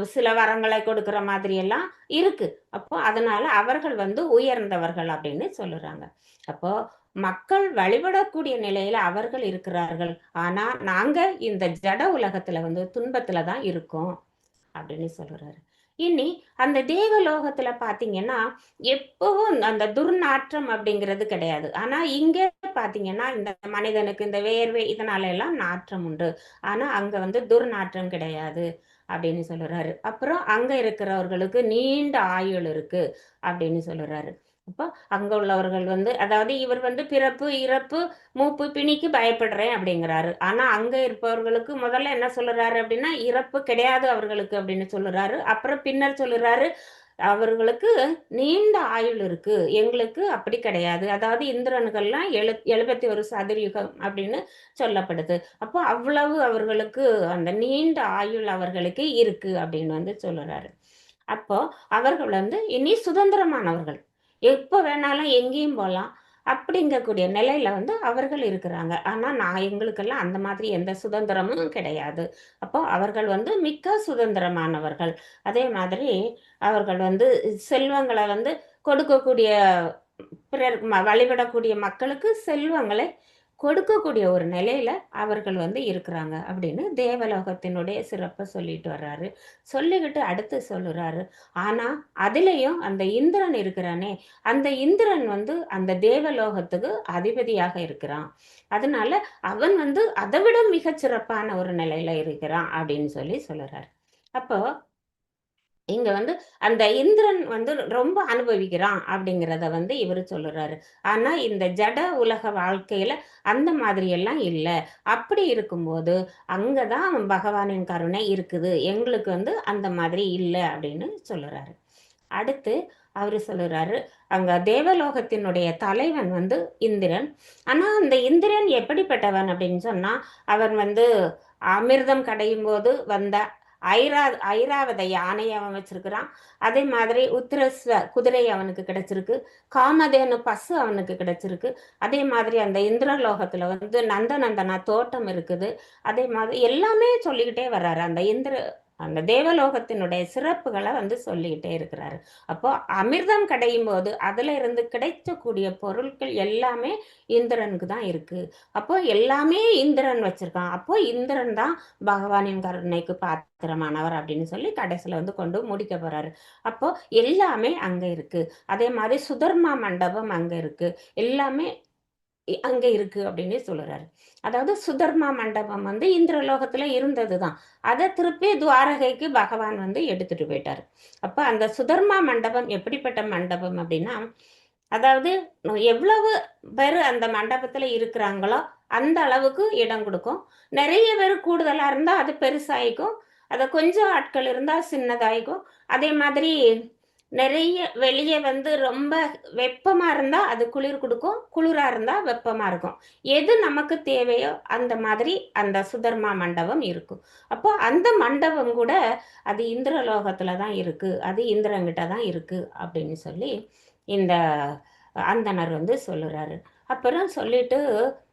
சில வரங்களை கொடுக்கிற மாதிரி எல்லாம் இருக்கு. அப்போ அதனால அவர்கள் வந்து உயர்ந்தவர்கள் அப்படின்னு சொல்லுறாங்க. அப்போ மக்கள் வழிபடக்கூடிய நிலையில அவர்கள் இருக்கிறார்கள். ஆனா நாங்க இந்த ஜட உலகத்துல வந்து துன்பத்துல தான் இருக்கோம் அப்படின்னு சொல்றாரு. இனி அந்த தேவலோகத்துல பாத்தீங்கன்னா, எப்பவும் அந்த துர்நாற்றம் அப்படிங்கிறது கிடையாது. ஆனா இங்க பாத்தீங்கன்னா, இந்த மனிதனுக்கு இந்த வேர்வை இதனால எல்லாம் நாற்றம் உண்டு. ஆனா அங்க வந்து துர்நாற்றம் கிடையாது அப்படின்னு சொல்லுறாரு. அப்புறம் அங்க இருக்கிறவர்களுக்கு நீண்ட ஆயுள் இருக்கு அப்படின்னு சொல்லுறாரு. அப்போ அங்க உள்ளவர்கள் வந்து அதாவது இவர் வந்து பிறப்பு, இறப்பு, மூப்பு, பிணிக்கு பயப்படுறேன் அப்படிங்கிறாரு. ஆனா அங்க இருப்பவர்களுக்கு முதல்ல என்ன சொல்லுறாரு அப்படின்னா, இறப்பு கிடையாது அவர்களுக்கு அப்படின்னு சொல்லுறாரு. அப்புறம் பின்னர் சொல்லுறாரு, அவர்களுக்கு நீண்ட ஆயுள் இருக்கு. எங்களுக்கு அப்படி கிடையாது. அதாவது இந்திரனுக்கெல்லாம் 71 சதுரயுகம் அப்படின்னு சொல்லப்படுது. அப்போ அவ்வளவு அவர்களுக்கு அந்த நீண்ட ஆயுள் அவர்களுக்கு இருக்கு அப்படின்னு வந்து சொல்லுறாரு. அப்போ அவர்கள் வந்து இனி சுதந்திரமானவர்கள். எப்ப வேணாலும் எங்கேயும் போலாம். அப்படிங்கக்கூடிய நிலையில வந்து அவர்கள் இருக்கிறாங்க. ஆனா எங்களுக்கெல்லாம் அந்த மாதிரி எந்த சுதந்திரமும் கிடையாது. அப்போ அவர்கள் வந்து மிக்க சுதந்திரமானவர்கள். அதே மாதிரி அவர்கள் வந்து செல்வங்கள வந்து கொடுக்கக்கூடிய பிறர் வழிபடக்கூடிய மக்களுக்கு செல்வங்களை கொடுக்கக்கூடிய ஒரு நிலையில அவர்கள் வந்து இருக்கிறாங்க அப்படின்னு தேவலோகத்தினுடைய சிறப்ப சொல்லிட்டு வர்றாரு. சொல்லிக்கிட்டு அடுத்து சொல்லுறாரு. ஆனா அதிலேயும் அந்த இந்திரன் இருக்கிறானே, அந்த இந்திரன் வந்து அந்த தேவலோகத்துக்கு அதிபதியாக இருக்கிறான். அதனால அவன் வந்து அதை விட மிகச் சிறப்பான ஒரு நிலையில இருக்கிறான் அப்படின்னு சொல்லி சொல்லுறாரு. அப்போ இங்க வந்து அந்த இந்திரன் வந்து ரொம்ப அனுபவிக்கிறான் அப்படிங்கிறத வந்து இவரு சொல்லுறாரு. ஆனா இந்த ஜட உலக வாழ்க்கையில அந்த மாதிரி எல்லாம் இல்ல. அப்படி இருக்கும்போது அங்க தான் பகவானின் கருணை இருக்குது. எங்களுக்கு வந்து அந்த மாதிரி இல்ல அப்படின்னு சொல்லுறாரு. அடுத்து அவரு சொல்லுறாரு, அங்க தேவலோகத்தினுடைய தலைவன் வந்து இந்திரன். ஆனா அந்த இந்திரன் எப்படிப்பட்டவன் அப்படின்னு சொன்னா, அவன் வந்து அமிர்தம் கடையும்போது வந்த ஐராவத யானைய அவன் வச்சிருக்கிறான். அதே மாதிரி உத்திரஸ்வ குதிரை அவனுக்கு கிடைச்சிருக்கு. காமதேனு பசு அவனுக்கு கிடைச்சிருக்கு. அதே மாதிரி அந்த இந்திரலோகத்துல வந்து நந்தநந்தனா தோட்டம் இருக்குது. அதே மாதிரி எல்லாமே சொல்லிக்கிட்டே வர்றாரு. அந்த தேவலோகத்தினுடைய சிறப்புகள வந்து சொல்லிக்கிட்டே இருக்கிறாரு. அப்போ அமிர்தம் கடையும்போது அதுல இருந்து கிடைக்கக்கூடிய பொருட்கள் எல்லாமே இந்திரனுக்கு தான் இருக்கு. அப்போ எல்லாமே இந்திரன் வச்சிருக்கான். அப்போ இந்திரன் தான் பகவானின் கருணைக்கு பாத்திரமானவர் அப்படின்னு சொல்லி கடைசியில வந்து கொண்டு முடிக்க போறாரு. அப்போ எல்லாமே அங்க இருக்கு. அதே மாதிரி சுதர்மா மண்டபம் அங்க இருக்கு. எல்லாமே அங்க இருக்கு அப்படின்னு சொல்லுறாரு. அதாவது சுதர்மா மண்டபம் வந்து இந்திரலோகத்துல இருந்ததுதான். அத திருப்பி துவாரகைக்கு பகவான் வந்து எடுத்துட்டு போயிட்டாரு. அப்ப அந்த சுதர்மா மண்டபம் எப்படிப்பட்ட மண்டபம் அப்படின்னா, அதாவது எவ்வளவு பேரு அந்த மண்டபத்துல இருக்கிறாங்களோ அந்த அளவுக்கு இடம் கொடுக்கும். நிறைய பேர் கூடுதலா இருந்தா அது பெருசாயிக்கும். அத கொஞ்சம் ஆட்கள் இருந்தா சின்னதாயிக்கும். அதே மாதிரி நிறைய வெளிய வந்து ரொம்ப வெப்பமா இருந்தா அது குளிர் குடுக்கும். குளிரா இருந்தா வெப்பமா இருக்கும். எது நமக்கு தேவையோ அந்த மாதிரி அந்த சுதர்மா மண்டபம் இருக்கும். அப்போ அந்த மண்டபம் கூட அது இந்திரலோகத்துல தான் இருக்கு. அது இந்திரன்கிட்ட தான் இருக்கு அப்படின்னு சொல்லி இந்த அந்தணர் வந்து சொல்லுறாரு. அப்புறம் சொல்லிட்டு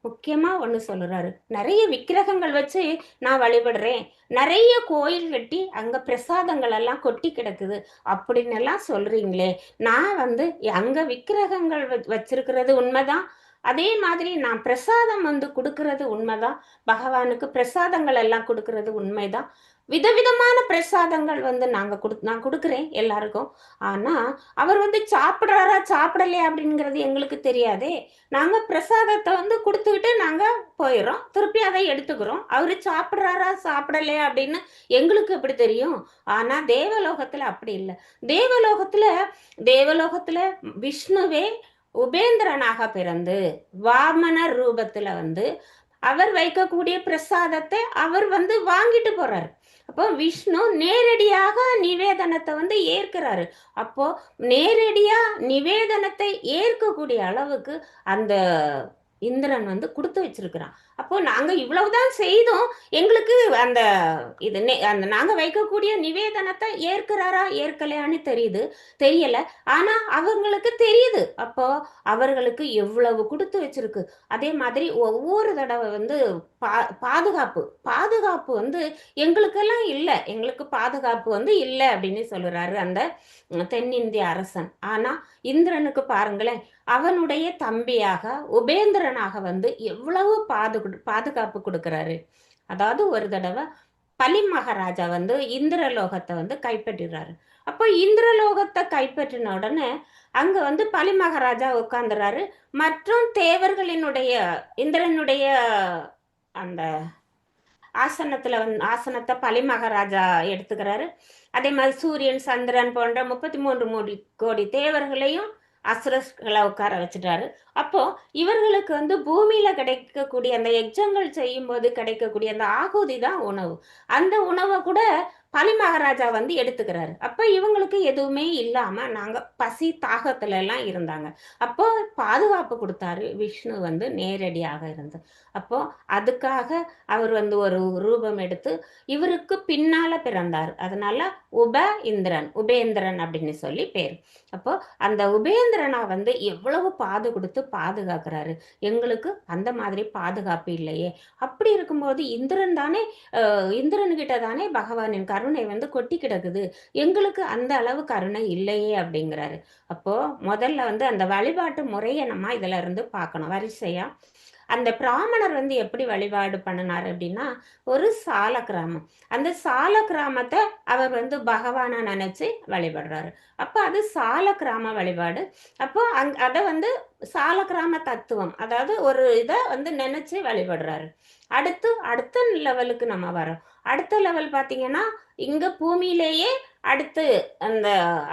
முக்கியமா ஒண்ணு சொல்லுறாரு. நெறைய விக்கிரகங்கள் வச்சு நான் வழிபடுறேன். நெறைய கோயில் கட்டி அங்க பிரசாதங்கள் எல்லாம் கொட்டி கிடக்குது. அப்படின்னெல்லாம் சொல்றீங்களே! நான் வந்து அங்க விக்கிரகங்கள் வச்சிருக்கிறது உண்மைதான். அதே மாதிரி நான் பிரசாதம் வந்து குடுக்குறது உண்மைதான். பகவானுக்கு பிரசாதங்கள் எல்லாம் குடுக்குறது உண்மைதான். விதவிதமான பிரசாதங்கள் வந்து நான் குடுக்குறேன் எல்லாருக்கும். ஆனா, அவர் வந்து சாப்பிடுறாரா, சாப்பிடலையா அப்படிங்கிறது எங்களுக்கு தெரியாதே! நாங்க பிரசாதத்த வந்து குடுத்துவிட்டு நாங்க போயிர்றோம். திருப்பி அதை எடுத்துக்கிறோம். அவரு சாப்பிடுறாரா, சாப்பிடலையா அப்படின்னு எங்களுக்கு எப்படி தெரியும்? ஆனா தேவலோகத்துல அப்படி இல்ல. தேவலோகத்துல தேவலோகத்துல விஷ்ணுவே உபேந்திரனாக பிறந்து, வாமன ரூபத்துல வந்து அவர் வைக்கக்கூடிய பிரசாதத்தை அவர் வந்து வாங்கிட்டு போறாரு. அப்போ விஷ்ணு நேரடியாக நிவேதனத்த வந்து ஏற்கிறாரு. அப்போ நேரடியா நிவேதனத்தை ஏற்கக்கூடிய அளவுக்கு அந்த இந்திரன் வந்து குடுத்து வச்சிருக்கிறான். அப்போ நாங்க இவ்வளவுதான் செய்தோம். எங்களுக்கு அந்த அந்த நாங்க வைக்கக்கூடிய நிவேதனத்த ஏற்கிறாரா, ஏற்கலையான்னு தெரியல. ஆனா அவங்களுக்கு தெரியுது. அப்போ அவர்களுக்கு எவ்வளவு குடுத்து வச்சிருக்கு. அதே மாதிரி ஒவ்வொரு தடவ வந்து பா பாதுகாப்பு வந்து எங்களுக்கெல்லாம் இல்ல. எங்களுக்கு பாதுகாப்பு வந்து இல்ல அப்படின்னு சொல்லுறாரு அந்த தென்னிந்திய அரசன். ஆனா இந்திரனுக்கு பாருங்களேன், அவனுடைய தம்பியாக உபேந்திரனாக வந்து எவ்வளவு பாதுகாப்பு குடுக்குறாரு. அதாவது ஒரு தடவ பலி மகாராஜா வந்து இந்திரலோகத்த வந்து கைப்பற்றிடுறாரு. அப்போ இந்திரலோகத்த கைப்பற்றின உடனே அங்க வந்து பலி மகாராஜா உட்கார்ந்துறாரு. மற்றும் தேவர்களினுடைய இந்திரனுடைய அந்த ஆசனத்த பலி மகாராஜா எடுத்துக்கிறாரு. அதே மாதிரி சூரியன், சந்திரன் போன்ற 33 கோடி தேவர்களையும் அசுரர்கள உட்கார வச்சுட்டாரு. அப்போ இவர்களுக்கு வந்து பூமியில கிடைக்கக்கூடிய அந்த யஜ்ஜங்கள் செய்யும்போது கிடைக்கக்கூடிய அந்த ஆகுதி தான் உணவு. அந்த உணவ கூட பலி மகாராஜா வந்து எடுத்துக்கிறாரு. அப்ப இவங்களுக்கு எதுவுமே இல்லாம நாங்க பசி தாகத்துல எல்லாம் இருந்தாங்க. அப்போ பாதுகாப்பு கொடுத்தாரு விஷ்ணு வந்து நேரடியாக இருந்து. அப்போ அதுக்காக அவர் வந்து ஒரு ரூபம் எடுத்து இவருக்கு பின்னால பிறந்தார். அதனால உப இந்திரன், உபேந்திரன் அப்படின்னு சொல்லி பேர். அப்போ அந்த உபேந்திரனா வந்து எவ்வளவு பாது கொடுத்து பாதுகாக்கிறாரு. எங்களுக்கு அந்த மாதிரி பாதுகாப்பு இல்லையே. அப்படி இருக்கும்போது இந்திரன் தானே இந்திரன்கிட்ட தானே பகவானின் கருணை வந்து கொட்டி கிடக்குது. எங்களுக்கு அந்த அளவு கருணை இல்லையே அப்படிங்கிறாரு. அப்போ முதல்ல வந்து அந்த வழிபாட்டு முறைய நம்ம இதுல இருந்து பார்க்கணும் வரிசையா. அந்த பிராமணர் வந்து எப்படி வழிபாடு பண்ணினார் அப்படின்னா, ஒரு சால கிராமம். அந்த சால கிராமத்த அவர் வந்து பகவானா நினைச்சு வழிபடுறாரு. அப்ப அது சால கிராம வழிபாடு. அப்போ அத வந்து சால கிராம தத்துவம். அதாவது ஒரு இத வந்து நினைச்சு வழிபடுறாரு. அடுத்து அடுத்த லெவலுக்கு நம்ம வரோம். அடுத்த லெவல் பார்த்தீங்கன்னா, இங்க பூமியிலேயே அடுத்து அந்த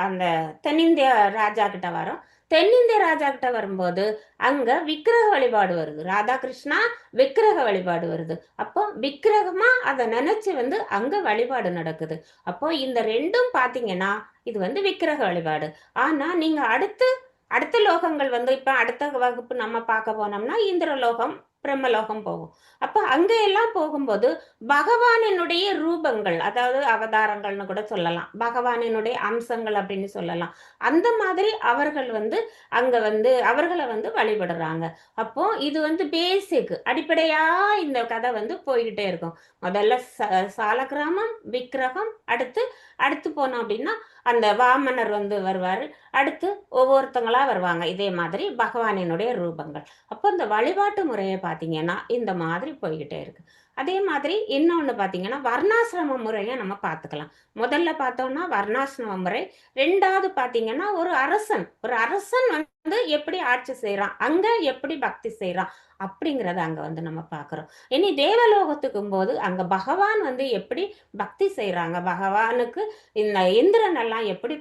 அந்த தென்னிந்திய ராஜா கிட்ட வரோம். தென்னிந்திய ராஜா கிட்ட வரும்போது, அங்க விக்கிரக வழிபாடு வருது. ராதாகிருஷ்ணா விக்கிரக வழிபாடு வருது. அப்போ விக்கிரகமா அத நினைச்சு வந்து அங்க வழிபாடு நடக்குது. அப்போ இந்த 2ம் பார்த்தீங்கன்னா, இது வந்து விக்கிரக வழிபாடு. ஆனா, நீங்க அடுத்து அடுத்த லோகங்கள் வந்து இப்ப அடுத்த வகுப்பு நம்ம பார்க்க போனோம்னா, இந்திரலோகம், பிரம்மலோகம் போகும். அப்ப அங்க எல்லாம் போகும்போது, பகவானினுடைய ரூபங்கள், அதாவது அவதாரங்கள்னு கூட சொல்லலாம். பகவானினுடைய அம்சங்கள் அப்படின்னு சொல்லலாம். அந்த மாதிரி அவர்கள் வந்து அங்க வந்து அவர்கள வந்து வழிபடுறாங்க. அப்போ இது வந்து பேசிக் அடிப்படையா இந்த கதை வந்து போய்க்கிட்டே இருக்கும். முதல்ல சாலக்கிராமம், விக்கிரகம், அடுத்து அடுத்து போனோம் அப்படின்னா, அந்த வாமனர் வந்து வருவாரு. அடுத்து ஒவ்வொருத்தங்களா வருவாங்க. இதே மாதிரி பகவானினுடைய ரூபங்கள். அப்போ இந்த வழிபாட்டு முறைய பார்த்தீங்கன்னா, இந்த மாதிரி போய்க்கிட்டே இருக்கு. அதே மாதிரி இன்னொன்னு பார்த்தீங்கன்னா, வர்ணாசிரம முறைய நம்ம பார்த்துக்கலாம். முதல்ல பார்த்தோம்னா வர்ணாசிரம முறை. 2வது பார்த்தீங்கன்னா, ஒரு அரசன் வந்து எப்படி ஆட்சி செய்றான், அங்க எப்படி பக்தி செய்றான், அப்படிங்கிறத அங்க வந்து நம்ம பார்க்குறோம். இனி தேவலோகத்துக்கும்போது, அங்க பகவான் வந்து எப்படி பக்தி செய்றாங்க, பகவானுக்கு இந்த இந்திரன் எல்லாம் எப்படி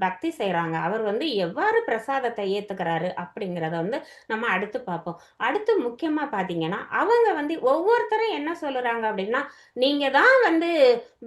பக்தி செய்றாங்க, அவர் வந்து எவ்வாறு பிரசாதத்தை ஏத்துக்கிறாரு அப்படிங்கிறத வந்து நம்ம அடுத்து பார்ப்போம். அடுத்து முக்கியமா பார்த்தீங்கன்னா, அவங்க வந்து ஒவ்வொருத்தரும் என்ன சொல்லுறாங்க அப்படின்னா, நீங்க தான் வந்து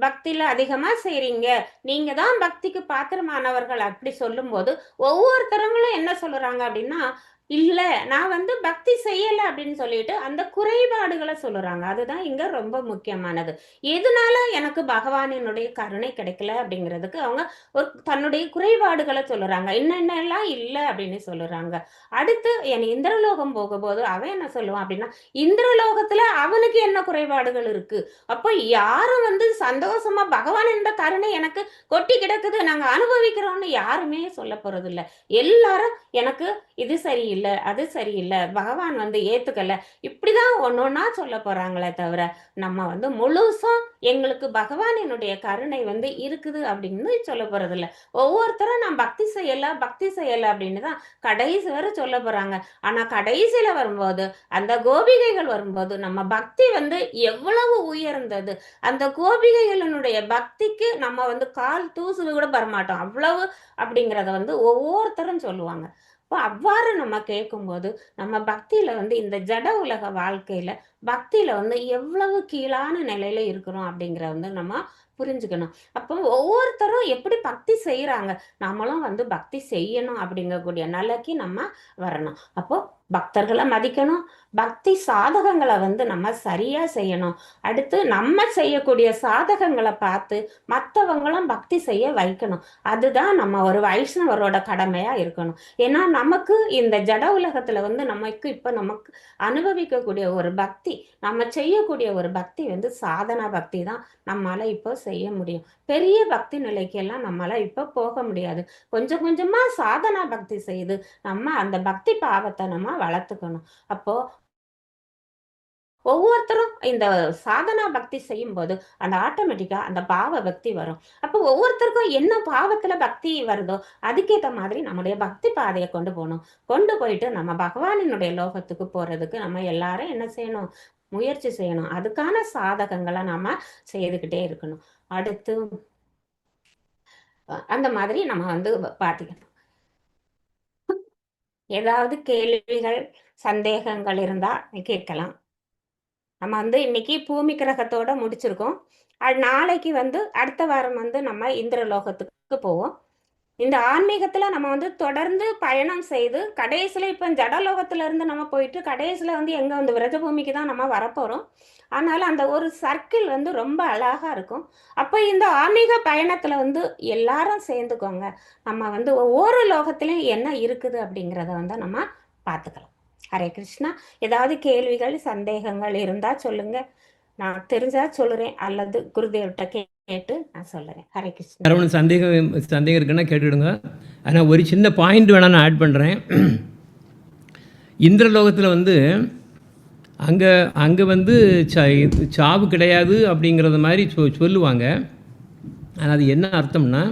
பக்தியில அதிகமா செய்றீங்க. நீங்க தான் பக்திக்கு பாத்திரமானவர்கள் அப்படி சொல்லும்போது, ஒவ்வொருத்தவங்களும் என்ன சொல்லுறாங்க அப்படின்னா, இல்ல நான் வந்து பக்தி செய்யல அப்படின்னு சொல்லிட்டு அந்த குறைபாடுகள சொல்லுறாங்க. அதுதான் இங்க ரொம்ப முக்கியமானது. எதனால எனக்கு பகவானினுடைய கருணை கிடைக்கல அப்படிங்கிறதுக்கு அவங்க ஒரு தன்னுடைய குறைபாடுகள சொல்லுறாங்க. என்னென்னலாம் இல்ல அப்படின்னு சொல்லுறாங்க. அடுத்து என் இந்திரலோகம் போகும்போது அவன் என்ன சொல்லுவான் அப்படின்னா, இந்திரலோகத்துல அவனுக்கு என்ன குறைபாடுகள் இருக்கு? அப்ப யாரும் வந்து சந்தோஷமா பகவான் இந்த கருணை எனக்கு கொட்டி கிடக்குது, நாங்க அனுபவிக்கிறோம்னு யாருமே சொல்லப் போறதில்ல. எல்லாரும் எனக்கு இது சரியில்ல, அது சரியில்ல, பகவான் வந்து ஏத்துக்கல. இப்படிதான் ஒண்ணொண்ணா சொல்லப் போறாங்களே தவிர, நம்ம வந்து முழுசும் எங்களுக்கு பகவானினுடைய கருணை வந்து இருக்குது அப்படின்னு சொல்லப் போறதில்ல. ஒவ்வொருத்தரும் நான் பக்தி செய்யல, பக்தி செய்யல அப்படின்னு தான் கடைசி வரை சொல்லப் போறாங்க. ஆனா கடைசியில வரும்போது, அந்த கோபிகைகள் வரும்போது, நம்ம பக்தி வந்து எவ்வளவு உயர்ந்தது. அந்த கோபிகைகளினுடைய பக்திக்கு நம்ம வந்து கால் தூசு கூட வரமாட்டோம். அவ்வளவு அப்படிங்கிறத வந்து ஒவ்வொருத்தரும் சொல்லுவாங்க. அப்போ அவ்வாறு நம்ம கேட்கும்போது, நம்ம பக்தியில வந்து இந்த ஜட உலக வாழ்க்கையில, பக்தியில வந்து எவ்வளவு கீழான நிலையில இருக்கிறோம் அப்படிங்கிறத வந்து நம்ம புரிஞ்சுக்கணும். அப்போ ஒவ்வொருத்தரும் எப்படி பக்தி செய்றாங்க, நம்மளும் வந்து பக்தி செய்யணும் அப்படிங்கக்கூடிய நிலைக்கு நம்ம வரணும். அப்போ பக்தர்கள மதிக்கணும். பக்தி சாதகங்கள வந்து நம்ம சரியா செய்யணும். அடுத்து நம்ம செய்யக்கூடிய சாதகங்கள பார்த்து மத்தவங்களும் பக்தி செய்ய வைக்கணும். அதுதான் நம்ம ஒரு வைஷ்ணவரோட கடமையா இருக்கணும். ஏன்னா, நமக்கு இந்த ஜட உலகத்துல வந்து நமக்கு அனுபவிக்கக்கூடிய ஒரு பக்தி, நம்ம செய்யக்கூடிய ஒரு பக்தி வந்து சாதனா பக்தி தான் நம்மால இப்போ செய்ய முடியும். பெரிய பக்தி நிலைக்கெல்லாம் நம்மால இப்ப போக முடியாது. கொஞ்சம் கொஞ்சமா சாதனா பக்தி செய்து, நம்ம அந்த பக்தி பாவத்த நம்ம வளர்த்துக்கணும். அப்போ ஒவ்வொருத்தரும் இந்த சாதனா பக்தி செய்யும்போது, அந்த ஆட்டோமேட்டிக்கா அந்த பாவ பக்தி வரும். அப்போ ஒவ்வொருத்தருக்கும் என்ன பாவத்துல பக்தி வருதோ, அதுக்கேத்த மாதிரி நம்முடைய பக்தி பாதைய கொண்டு போணும். கொண்டு போயிட்டு நம்ம பகவானினுடைய லோகத்துக்கு போறதுக்கு நம்ம எல்லாரும் என்ன செய்யணும்? முயற்சி செய்யணும். அதுக்கான சாதகங்கள நாம செய்துகிட்டே இருக்கணும். அடுத்து அந்த மாதிரி நம்ம வந்து பார்த்துக்கணும். ஏதாவது கேள்விகள், சந்தேகங்கள் இருந்தா கேட்கலாம். நம்ம வந்து இன்னைக்கு பூமி கிரகத்தோட முடிச்சிருக்கோம். நாளைக்கு வந்து அடுத்த வாரம் வந்து நம்ம இந்திரலோகத்துக்கு போவோம். இந்த ஆன்மீகத்துல நம்ம வந்து தொடர்ந்து பயணம் செய்து கடைசியில இப்ப ஜடலோகத்துல இருந்து நம்ம போயிட்டு கடைசியில வந்து எங்க வந்து விரஜபூமிக்கு தான் நம்ம வரப்போறோம். அதனால அந்த ஒரு சர்க்கிள் வந்து ரொம்ப அழகா இருக்கும். அப்ப இந்த ஆன்மீக பயணத்துல வந்து எல்லாரும் சேர்ந்துக்கோங்க. நம்ம வந்து ஒவ்வொரு லோகத்திலும் என்ன இருக்குது அப்படிங்கிறத வந்து நம்ம பார்த்துக்கலாம். ஹரே கிருஷ்ணா. ஏதாவது கேள்விகள் சந்தேகங்கள் இருந்தா சொல்லுங்க. நான் தெரிஞ்சா சொல்லுறேன், அல்லது குருதேவ்கிட்ட கேட்டு நான் சொல்லுறேன். ஹரே கிருஷ்ணா. வேறு ஒன்று சந்தேகம் இருக்குன்னா கேட்டுவிடுங்க. ஆனால் ஒரு சின்ன பாயிண்ட் வேணால் நான் ஆட் பண்ணுறேன். இந்திரலோகத்தில் வந்து அங்கே வந்து சாவு கிடையாது அப்படிங்கிறத மாதிரி சொல்லுவாங்க. ஆனால் அது என்ன அர்த்தம்னா,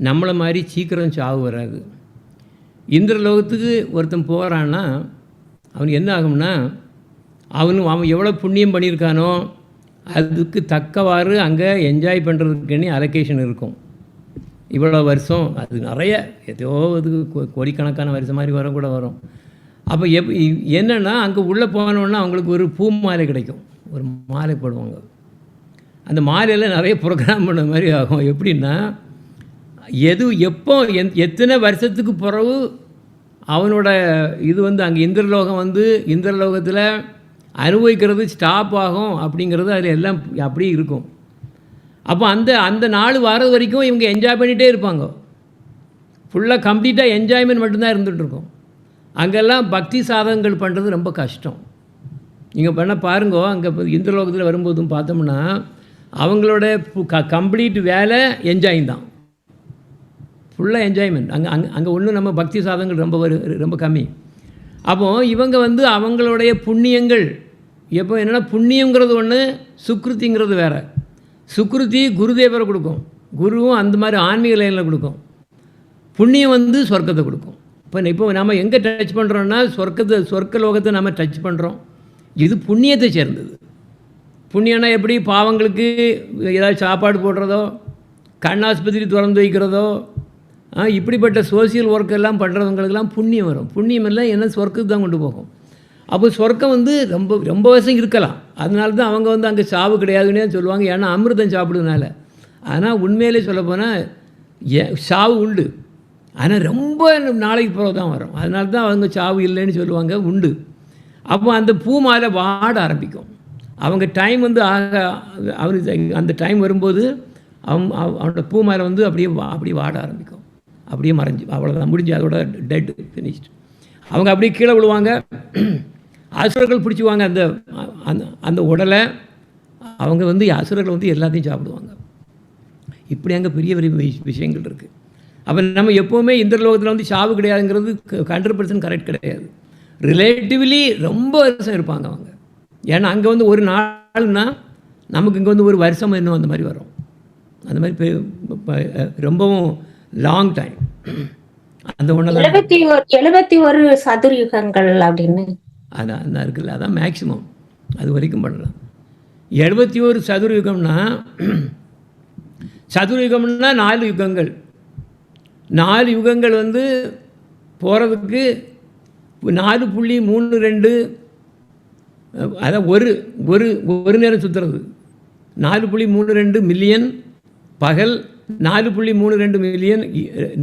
நம்மளை மாதிரி சீக்கிரம் சாவு வராது. இந்திரலோகத்துக்கு ஒருத்தன் போகிறான்னா அவனுக்கு என்ன ஆகும்னா, அவன் எவ்வளோ புண்ணியம் பண்ணியிருக்கானோ அதுக்கு தக்கவாறு அங்கே என்ஜாய் பண்ணுறதுக்குன்னு அலோகேஷன் இருக்கும். இவ்வளோ வருஷம் அது நிறைய ஏதோ இது கோடிக்கணக்கான வருஷம் மாதிரி கூட வரும். அப்போ என்னென்னா அங்கே உள்ளே போனோன்னா அவங்களுக்கு ஒரு பூ மாலை கிடைக்கும், ஒரு மாலை போடுவாங்க. அந்த மாலையில் நிறைய ப்ரோக்ராம் பண்ண மாதிரி ஆகும். எப்படின்னா, எப்போ எத்தனை வருஷத்துக்கு பிறகு அவனோட இது வந்து அங்கே இந்திரலோகத்தில் அனுபவிக்கிறது ஸ்டாப் ஆகும் அப்படிங்கிறது அதில் எல்லாம் அப்படியே இருக்கும். அப்போ அந்த நாள் வர்றது வரைக்கும் இவங்க என்ஜாய் பண்ணிகிட்டே இருப்பாங்க. ஃபுல்லாக கம்ப்ளீட்டாக என்ஜாய்மெண்ட் மட்டும்தான் இருந்துகிட்ருக்கும். அங்கெல்லாம் பக்தி சாதகங்கள் பண்ணுறது ரொம்ப கஷ்டம். நீங்கள் பண்ண பாருங்கோ, அங்கே இந்திரலோகத்தில் வரும்போதும் பார்த்தோம்னா அவங்களோட கம்ப்ளீட் வேலை என்ஜாயிங் தான், ஃபுல்லாக என்ஜாய்மெண்ட். அங்கே ஒன்றும் நம்ம பக்தி சாதகங்கள் ரொம்ப கம்மி. அப்போது இவங்க வந்து அவங்களுடைய புண்ணியங்கள் எப்போ என்னென்னா, புண்ணியங்கிறது ஒன்று, சுக்ருத்திங்கிறது வேறு. சுக்ருதி குருதேவரை கொடுக்கும், குருவும் அந்த மாதிரி ஆன்மீக லைனில் கொடுக்கும். புண்ணியம் வந்து சொர்க்கத்தை கொடுக்கும். இப்போ நம்ம எங்கே டச் பண்ணுறோன்னா சொர்க்க லோகத்தை நம்ம டச் பண்ணுறோம். இது புண்ணியத்தை சேர்ந்தது. புண்ணியம்னா எப்படி, பாவங்களுக்கு ஏதாவது சாப்பாடு போடுறதோ, கண் ஆஸ்பத்திரி திறந்து வைக்கிறதோ, இப்படிப்பட்ட சோசியல் ஒர்க் எல்லாம் பண்ணுறவங்களுக்கெல்லாம் புண்ணியம் வரும். புண்ணியம் எல்லாம் என்ன சொர்க்கத்துக்கு தான் கொண்டு போகும். அப்போ சொர்க்கம் வந்து ரொம்ப வருஷம் இருக்கலாம். அதனால தான் அவங்க வந்து அங்கே சாவு கிடையாதுன்னே சொல்லுவாங்க. ஏன்னா அமிர்தம் சாப்பிடுறதுனால. ஆனால் உண்மையிலே சொல்லப்போனால் சாவு உண்டு, ஆனால் ரொம்ப நாளைக்கு பிறகு தான் வரும். அதனால தான் அவங்க சாவு இல்லைன்னு சொல்லுவாங்க, உண்டு. அப்போ அந்த பூ மாலை வாட ஆரம்பிக்கும். அவங்க டைம் வந்து அவனுக்கு அந்த டைம் வரும்போது அவனோட பூ மாலை வந்து அப்படியே வாட ஆரம்பிக்கும். அப்படியே மறைஞ்சி அவ்வளோதான், முடிஞ்சு, அதோட டெட் ஃபினிஷ்ட். அவங்க அப்படியே கீழே விழுவாங்க. அசுரர்கள் பிடிச்சிவாங்க அந்த உடலை. அவங்க வந்து அசுரர்கள் வந்து எல்லாத்தையும் சாப்பிடுவாங்க. இப்படி அங்கே பெரிய பெரிய விஷயங்கள் இருக்குது. அப்போ நம்ம எப்போவுமே இந்திரலோகத்தில் வந்து சாவு கிடையாதுங்கிறது 100% கரெக்ட் கிடையாது. ரிலேட்டிவ்லி ரொம்ப வருஷம் இருப்பாங்க அவங்க. ஏன்னா அங்கே வந்து ஒரு நாள்னா நமக்கு இங்கே வந்து ஒரு வருஷம் இன்னும் அந்த மாதிரி வரும். அந்த மாதிரி ரொம்பவும் லாங் டைம். அந்த ஒன்று 71 சதுர்யுகங்கள் அப்படின்னு அதான் இருக்குல்ல, அதான் மேக்சிமம், அது வரைக்கும் பண்ணலாம். 71 சதுர்யுகம்னா 4 யுகங்கள். 4 யுகங்கள் வந்து போகிறதுக்கு 4.32, அதான் ஒரு நேரம் சுற்றுறது. 4.32 மில்லியன் பகல், 4.32 மில்லியன்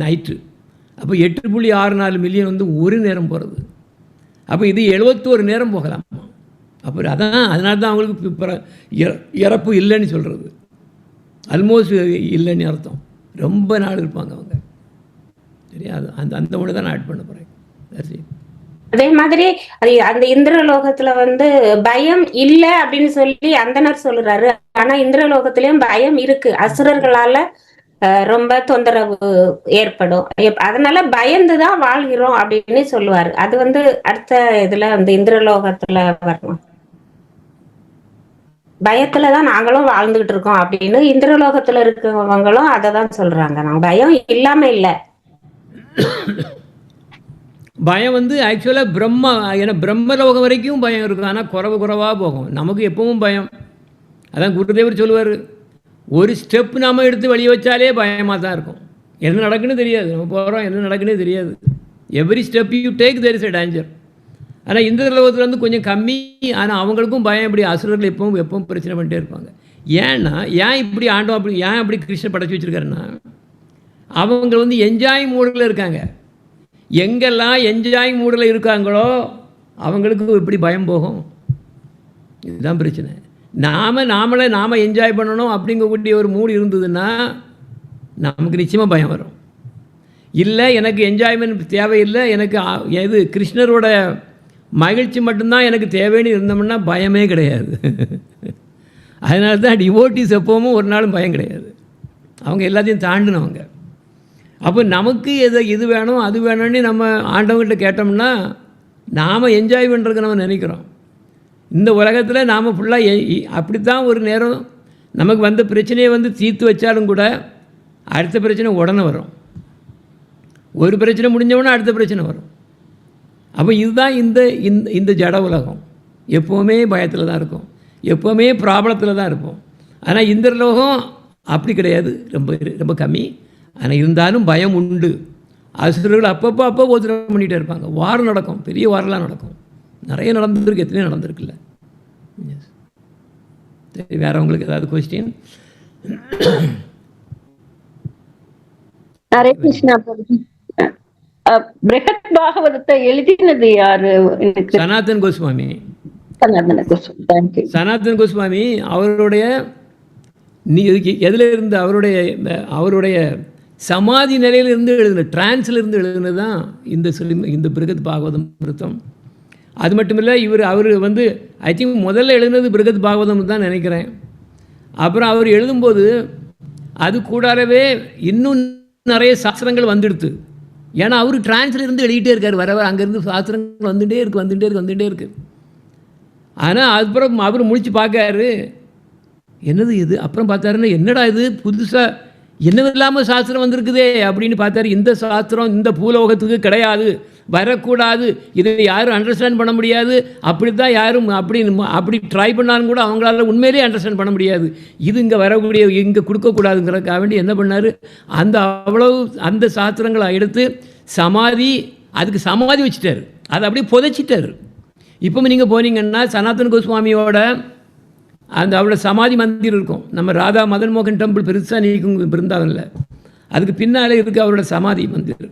நைட்டு. அப்போ 8.64 மில்லியன் வந்து ஒரு நேரம் போகிறது. அப்போ இது 71 நேரம் போகலாம். அப்போ அதனால தான் அவங்களுக்கு இறப்பு இல்லைன்னு சொல்கிறது. ஆல்மோஸ்ட் இல்லைன்னு அர்த்தம். ரொம்ப நாள் இருப்பாங்க அவங்க. சரியா? அந்த ஒன்று தான் நான் ஆட் பண்ண போகிறேன். சரி, அதே மாதிரி அந்த இந்திரலோகத்துல வந்து பயம் இல்ல அப்படின்னு சொல்லி அந்தனர் சொல்றாரு. ஆனா இந்திரலோகத்திலயும் பயம் இருக்கு. அசுரர்களால ரொம்ப தொந்தரவு ஏற்படும். அதனால பயந்துதான் வாழ்கிறோம் அப்படின்னு சொல்லுவாரு. அது வந்து அடுத்த இதுல அந்த இந்திரலோகத்துல வரணும். பயத்துலதான் நாங்களும் வாழ்ந்துகிட்டு இருக்கோம் அப்படின்னு இந்திரலோகத்துல இருக்கிறவங்களும் அதை தான் சொல்றாங்க. நாங்க பயம் இல்லாம இல்லை. பயம் வந்து ஆக்சுவலாக ஏன்னா பிரம்மலோகம் வரைக்கும் பயம் இருக்கும். ஆனால் குறைவாக போகும். நமக்கு எப்பவும் பயம். அதான் குருதேவர் சொல்லுவார், ஒரு ஸ்டெப் நாம் எடுத்து வெளியே வச்சாலே பயமாக தான் இருக்கும். என்ன நடக்குன்னு தெரியாது, நம்ம போகிறோம் என்ன நடக்குன்னே தெரியாது. Every step you take there is a danger. ஆனால் இந்த லோகத்தில் வந்து கொஞ்சம் கம்மி. ஆனால் அவங்களுக்கும் பயம். இப்படி அசுரர்கள் எப்பவும் பிரச்சனை பண்ணிட்டே இருப்பாங்க. ஏன்னா ஏன் இப்படி ஆண்டவன் அப்படி ஏன் அப்படி கிருஷ்ணன் படைச்சி வச்சுருக்காருன்னா, அவங்க வந்து என்ஜாய் மூடில் இருக்காங்க. எங்கெல்லாம் என்ஜாய் மூடில் இருக்காங்களோ அவங்களுக்கு இப்படி பயம் போகும். இதுதான் பிரச்சனை. நாம் என்ஜாய் பண்ணணும் அப்படிங்கக்கூடிய ஒரு மூடு இருந்ததுன்னா நமக்கு நிச்சயமாக பயம் வரும். இல்லை எனக்கு என்ஜாய்மெண்ட் தேவையில்லை, எனக்கு எது கிருஷ்ணரோட மகிழ்ச்சி மட்டும்தான் எனக்கு தேவைன்னு இருந்தோம்னா பயமே கிடையாது. அதனால தான் டிவோட்டிஸ் எப்போவும் ஒரு நாளும் பயம் கிடையாது. அவங்க எல்லாத்தையும் தாண்டினவங்க. அப்போ நமக்கு இது வேணும் அது வேணும்னு நம்ம ஆண்டவங்கிட்ட கேட்டோம்னா நாம் என்ஜாய் பண்ணுறதுக்கு நம்ம நினைக்கிறோம். இந்த உலகத்தில் நாம் ஃபுல்லாக அப்படித்தான் ஒரு நேரம் நமக்கு வந்த பிரச்சனையை வந்து தீர்த்து வச்சாலும் கூட அடுத்த பிரச்சனை உடனே வரும். ஒரு பிரச்சனை முடிஞ்சவொன்னே அடுத்த பிரச்சனை வரும். அப்போ இதுதான் இந்த ஜட உலகம். எப்போவுமே பயத்தில் தான் இருக்கும், எப்போவுமே ப்ராப்ளத்தில் தான் இருப்போம். ஆனால் இந்த லோகம் அப்படி கிடையாது, ரொம்ப ரொம்ப கம்மி. ஆனால் இருந்தாலும் பயம் உண்டு. அசுரர்கள் அப்பப்போ உபத்திரவம் பண்ணிகிட்டே இருப்பாங்க. வாரம் நடக்கும், பெரிய வாரெலாம் நடக்கும், நிறைய நடந்திருக்கு, எத்தனையோ நடந்திருக்குல்ல. சரி, வேறு உங்களுக்கு ஏதாவது கொஸ்டின்? ஹரே கிருஷ்ணா. பிரகத் பாகவதத்தை எழுதினது யாரு? சனாதன் கோஸ்வாமி. சனாதன் கோஸ்வாமி அவருடைய எதில் இருந்து அவருடைய சமாதி நிலையிலிருந்து எழுதுன, டிரான்ஸில் இருந்து எழுதுனது தான் இந்த பிருகத் பாகவதம் விருத்தம். அது மட்டும் இல்லை, அவர் வந்து ஐ திங்க் முதல்ல எழுதுனது பிருகத் பாகவதம் தான் நினைக்கிறேன். அப்புறம் அவர் எழுதும்போது அது கூடாரவே இன்னும் நிறைய சாஸ்திரங்கள் வந்துடுது. ஏன்னா அவர் டிரான்ஸில் இருந்து எழுதிட்டே இருக்கார், வர அங்கேருந்து சாஸ்திரங்கள் வந்துகிட்டே இருக்கு. ஆனால் அதுக்கப்புறம் அவர் முடித்து பார்க்காரு, என்னது இது? அப்புறம் பார்த்தாருன்னா என்னடா இது புதுசாக என்னது இல்லாமல் சாஸ்திரம் வந்திருக்குதே அப்படின்னு பார்த்தாரு. இந்த சாஸ்திரம் இந்த பூலோகத்துக்கு கிடையாது, வரக்கூடாது, இதை யாரும் அண்டர்ஸ்டாண்ட் பண்ண முடியாது. அப்படி தான் யாரும் அப்படி ட்ரை பண்ணாலும் கூட அவங்களால உண்மையிலேயே அண்டர்ஸ்டாண்ட் பண்ண முடியாது. இது இங்கே வரக்கூடிய, இங்கே கொடுக்கக்கூடாதுங்கிறதுக்காக வேண்டி என்ன பண்ணார், அந்த சாஸ்திரங்களை எடுத்து அதுக்கு சமாதி வச்சுட்டார், அதை அப்படியே புதைச்சிட்டார். இப்போ நீங்கள் போனீங்கன்னா சனாதன் கோஸ்வாமியோட அவரோட சமாதி மந்திரம் இருக்கும். நம்ம ராதா மதன் மோகன் டெம்பிள் பெருசாக நீக்கும் பிருந்தாவனில், அதுக்கு பின்னால் இருக்குது அவரோட சமாதி மந்திரம்.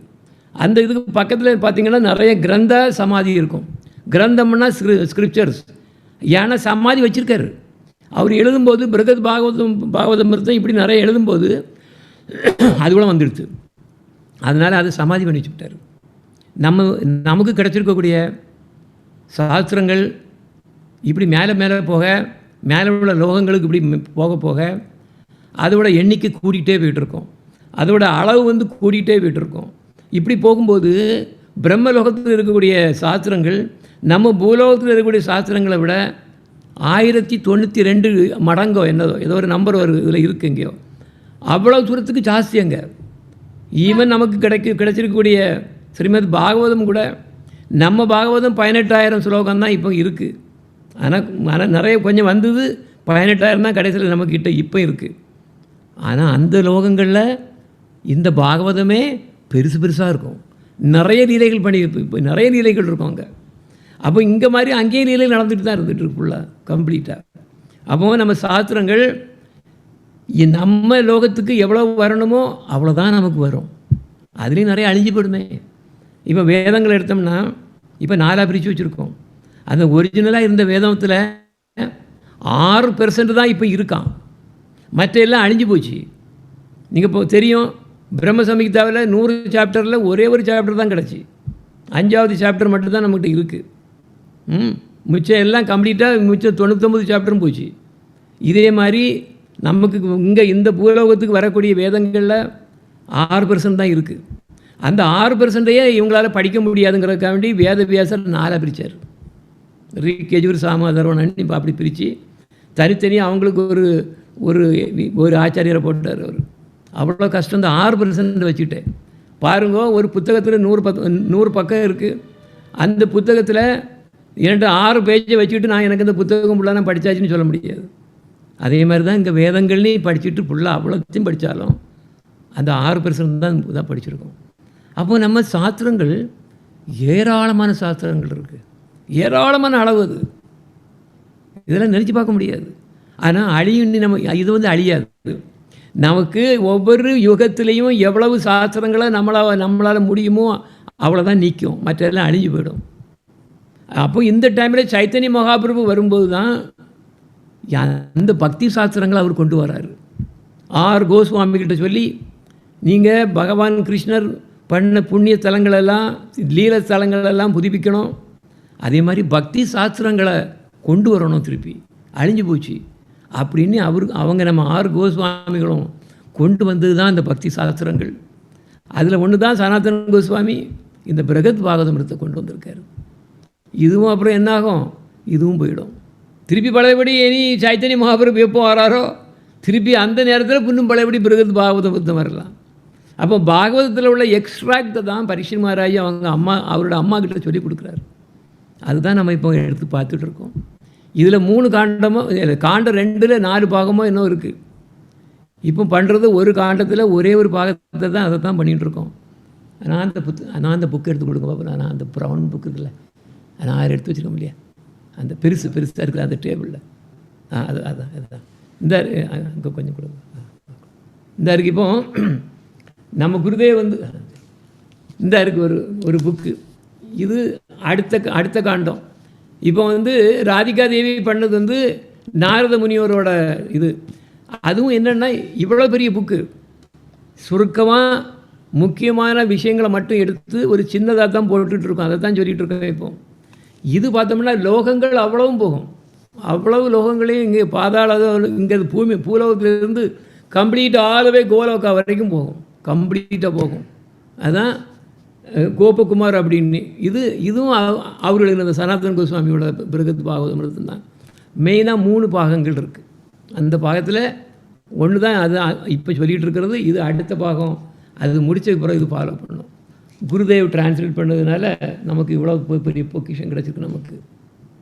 அந்த இதுக்கு பக்கத்தில் பார்த்திங்கன்னா நிறைய கிரந்த சமாதி இருக்கும். கிரந்தம்னா ஸ்கிரிப்சர்ஸ். ஏன்னா சமாதி வச்சுருக்காரு. அவர் எழுதும்போது பிருகத் பாகவதம் மிருத்தம் இப்படி நிறைய எழுதும்போது அது கூட வந்துடுச்சு. அதனால் அதை சமாதி பண்ணி வச்சுக்கிட்டார். நமக்கு கிடச்சிருக்கக்கூடிய சாஸ்திரங்கள் இப்படி மேலே போக, மேலே உள்ள லோகங்களுக்கு இப்படி போக அதோட எண்ணிக்கை கூட்டிகிட்டே போயிட்டுருக்கோம், அதோட அளவு வந்து கூட்டிகிட்டே போயிட்டுருக்கோம். இப்படி போகும்போது பிரம்மலோகத்தில் இருக்கக்கூடிய சாஸ்திரங்கள் நம்ம பூலோகத்தில் இருக்கக்கூடிய சாஸ்திரங்களை விட 1092 மடங்கோ ஏதோ ஒரு நம்பர் வருது, இதில் இருக்குது எங்கேயோ, அவ்வளோ தூரத்துக்கு ஜாஸ்தி அங்கே. ஈவன் நமக்கு கிடைச்சிருக்கக்கூடிய ஸ்ரீமத் பாகவதம் கூட, நம்ம பாகவதம் 18,000 ஸ்லோகம் தான் இப்போ இருக்குது. ஆனால் நிறைய கொஞ்சம் வந்தது, 18,000 தான் கடைசியில் நம்மக்கிட்ட இப்போ இருக்குது. ஆனால் அந்த லோகங்களில் இந்த பாகவதமே பெருசாக இருக்கும். நிறைய லீலைகள் இப்போ நிறைய லீலைகள் இருக்கும் அங்கே. அப்போ இங்கே மாதிரி அங்கேயும் லீலை நடந்துட்டு தான் இருந்துகிட்டு இருக்கு ஃபுல்லாக கம்ப்ளீட்டாக. அப்போ நம்ம சாஸ்திரங்கள் நம்ம லோகத்துக்கு எவ்வளோ வரணுமோ அவ்வளோதான் நமக்கு வரும். அதுலேயும் நிறைய அழிஞ்சு போயிடுமே. இப்போ வேதங்கள் எடுத்தோம்னா இப்போ 4 பிரித்து வச்சுருக்கோம். அந்த ஒரிஜினலாக இருந்த வேதத்தில் 6% தான் இப்போ இருக்கான், மற்ற எல்லாம் அழிஞ்சு போச்சு. நீங்கள் இப்போ தெரியும், பிரம்ம சம்ஹிதாவில் 100 சாப்டரில் ஒரே ஒரு சாப்டர் தான் கிடச்சி, 5வது சாப்டர் மட்டும்தான் நம்மகிட்ட இருக்குது. மிச்சம் எல்லாம் கம்ப்ளீட்டாக மிச்சம் 99 சாப்டரும் போச்சு. இதே மாதிரி நமக்கு இங்கே இந்த பூலோகத்துக்கு வரக்கூடிய வேதங்களில் 6% தான் இருக்குது. அந்த 6%ஐயே இவங்களால் படிக்க முடியாதுங்கிறதுக்காக வேண்டி வேதவியாசர் 4 பிரித்தார். ரிக்கேஜூர் சாம அதர்வணன் இப்போ அப்படி பிரித்து தனித்தனியாக அவங்களுக்கு ஒரு ஆச்சாரியரை போட்டார். அவர் அவ்வளோ கஷ்டம். இந்த 6% வச்சுக்கிட்டு பாருங்க, ஒரு புத்தகத்தில் 100 பக்கம் இருக்குது. அந்த புத்தகத்தில் 6 பேஜை வச்சுக்கிட்டு எனக்கு இந்த புத்தகம் ஃபுல்லாக நான் படித்தாச்சுன்னு சொல்ல முடியாது. அதே மாதிரி தான் இங்கே வேதங்கள்லையும் படிச்சுட்டு ஃபுல்லாக அவ்வளோத்தையும் படித்தாலும் அந்த 6% தான் படிச்சிருக்கோம். அப்போது நம்ம சாஸ்திரங்கள் ஏராளமான சாஸ்திரங்கள் இருக்குது, ஏராளமான அளவு. அது இதெல்லாம் நினச்சி பார்க்க முடியாது. ஆனால் அழியுன்னு நம்ம இது வந்து அழியாது. நமக்கு ஒவ்வொரு யுகத்திலையும் எவ்வளவு சாஸ்திரங்களை நம்மளால் முடியுமோ அவ்வளோதான் நிற்கும், மற்றெல்லாம் அழிஞ்சு போயிடும். அப்போ இந்த டைமில் சைத்தன்ய மகாபிரபு வரும்போது தான் அந்த பக்தி சாஸ்திரங்களை அவர் கொண்டு வராரு. கோஸ்வாமிகிட்ட சொல்லி, நீங்கள் பகவான் கிருஷ்ணர் பண்ண புண்ணிய தலங்களெல்லாம் லீல தலங்களெல்லாம் புதுப்பிக்கணும், அதே மாதிரி பக்தி சாஸ்திரங்களை கொண்டு வரணும், திருப்பி அழிஞ்சு போச்சு அப்படின்னு அவங்க நம்ம கோஸ்வாமிகளும் கொண்டு வந்தது தான் இந்த பக்தி சாஸ்திரங்கள். அதில் ஒன்று தான் சனாதன கோஸ்வாமி இந்த பிரகத் பாகவதமிரத்தை கொண்டு வந்திருக்காரு. இதுவும் அப்புறம் என்னாகும், இதுவும் போயிடும். திருப்பி பழையபடி இனி சைத்தன்ய மகாபிரபு எப்போ வராரோ திருப்பி அந்த நேரத்தில் இன்னும் பழையபடி பிரகத் பாகவதம் வரலாம். அப்போ பாகவதத்தில் உள்ள எக்ஸ்ட்ராக்டை தான் பரீட்சை மகாராஜ் அவரோட அம்மா கிட்ட சொல்லி கொடுக்குறாரு. அதுதான் நம்ம இப்போ எடுத்து பார்த்துட்டு இருக்கோம். இதில் 3 காண்டமோ, காண்டம் 2ல் 4 பாகமோ இன்னும் இருக்குது. இப்போ பண்ணுறது ஒரு காண்டத்தில் ஒரே ஒரு பாகத்தை தான், அதை தான் பண்ணிகிட்ருக்கோம். நான் அந்த புக்கு எடுத்து கொடுங்க பாப்பா. நான் அந்த ப்ரௌன் புக்கு இருக்குல்ல, நான் எடுத்து வச்சுருக்கோம் இல்லையா, அந்த பெருசாக இருக்குது அந்த டேபிளில். அதுதான் இந்த அங்கே கொஞ்சம் கொடுங்க. இந்த இருக்கு. இப்போ நம்ம குருதே வந்து இந்த இருக்குது ஒரு புக்கு. இது அடுத்த காண்டம். இப்போ வந்து ராதிகா தேவி பண்ணது வந்து நாரத முனிவரோட இது. அதுவும் என்னென்னா இவ்வளோ பெரிய புக்கு, சுருக்கமாக முக்கியமான விஷயங்களை மட்டும் எடுத்து ஒரு சின்னதாக தான் போட்டுட்ருக்கோம். அதை தான் சொல்லிகிட்ருக்கோம். இப்போ இது பார்த்தோம்னா லோகங்கள் அவ்வளவும் போகும், அவ்வளவு லோகங்களையும் இங்கே இங்கே பூலோகத்திலிருந்து கம்ப்ளீட் ஆலவே கோலோகா வரைக்கும் போகும், கம்ப்ளீட்டாக போகும். அதுதான் கோபகுமார் அப்படின்னு. இதுவும் அவர்களுக்கு இந்த சனாதன கோஸ்வாமியோட பிரகத் பாகவதமிரதம் தான். மெயினாக 3 பாகங்கள் இருக்குது. அந்த பாகத்தில் ஒன்று தான் அது இப்போ சொல்லிகிட்டு இருக்கிறது. இது அடுத்த பாகம், அது முடிச்சதுக்கு பிறகு இது ஃபாலோ பண்ணணும். குருதேவ் டிரான்ஸ்லேட் பண்ணதுனால நமக்கு இவ்வளோ பெரிய பொக்கிஷம் கிடச்சிருக்கு நமக்கு.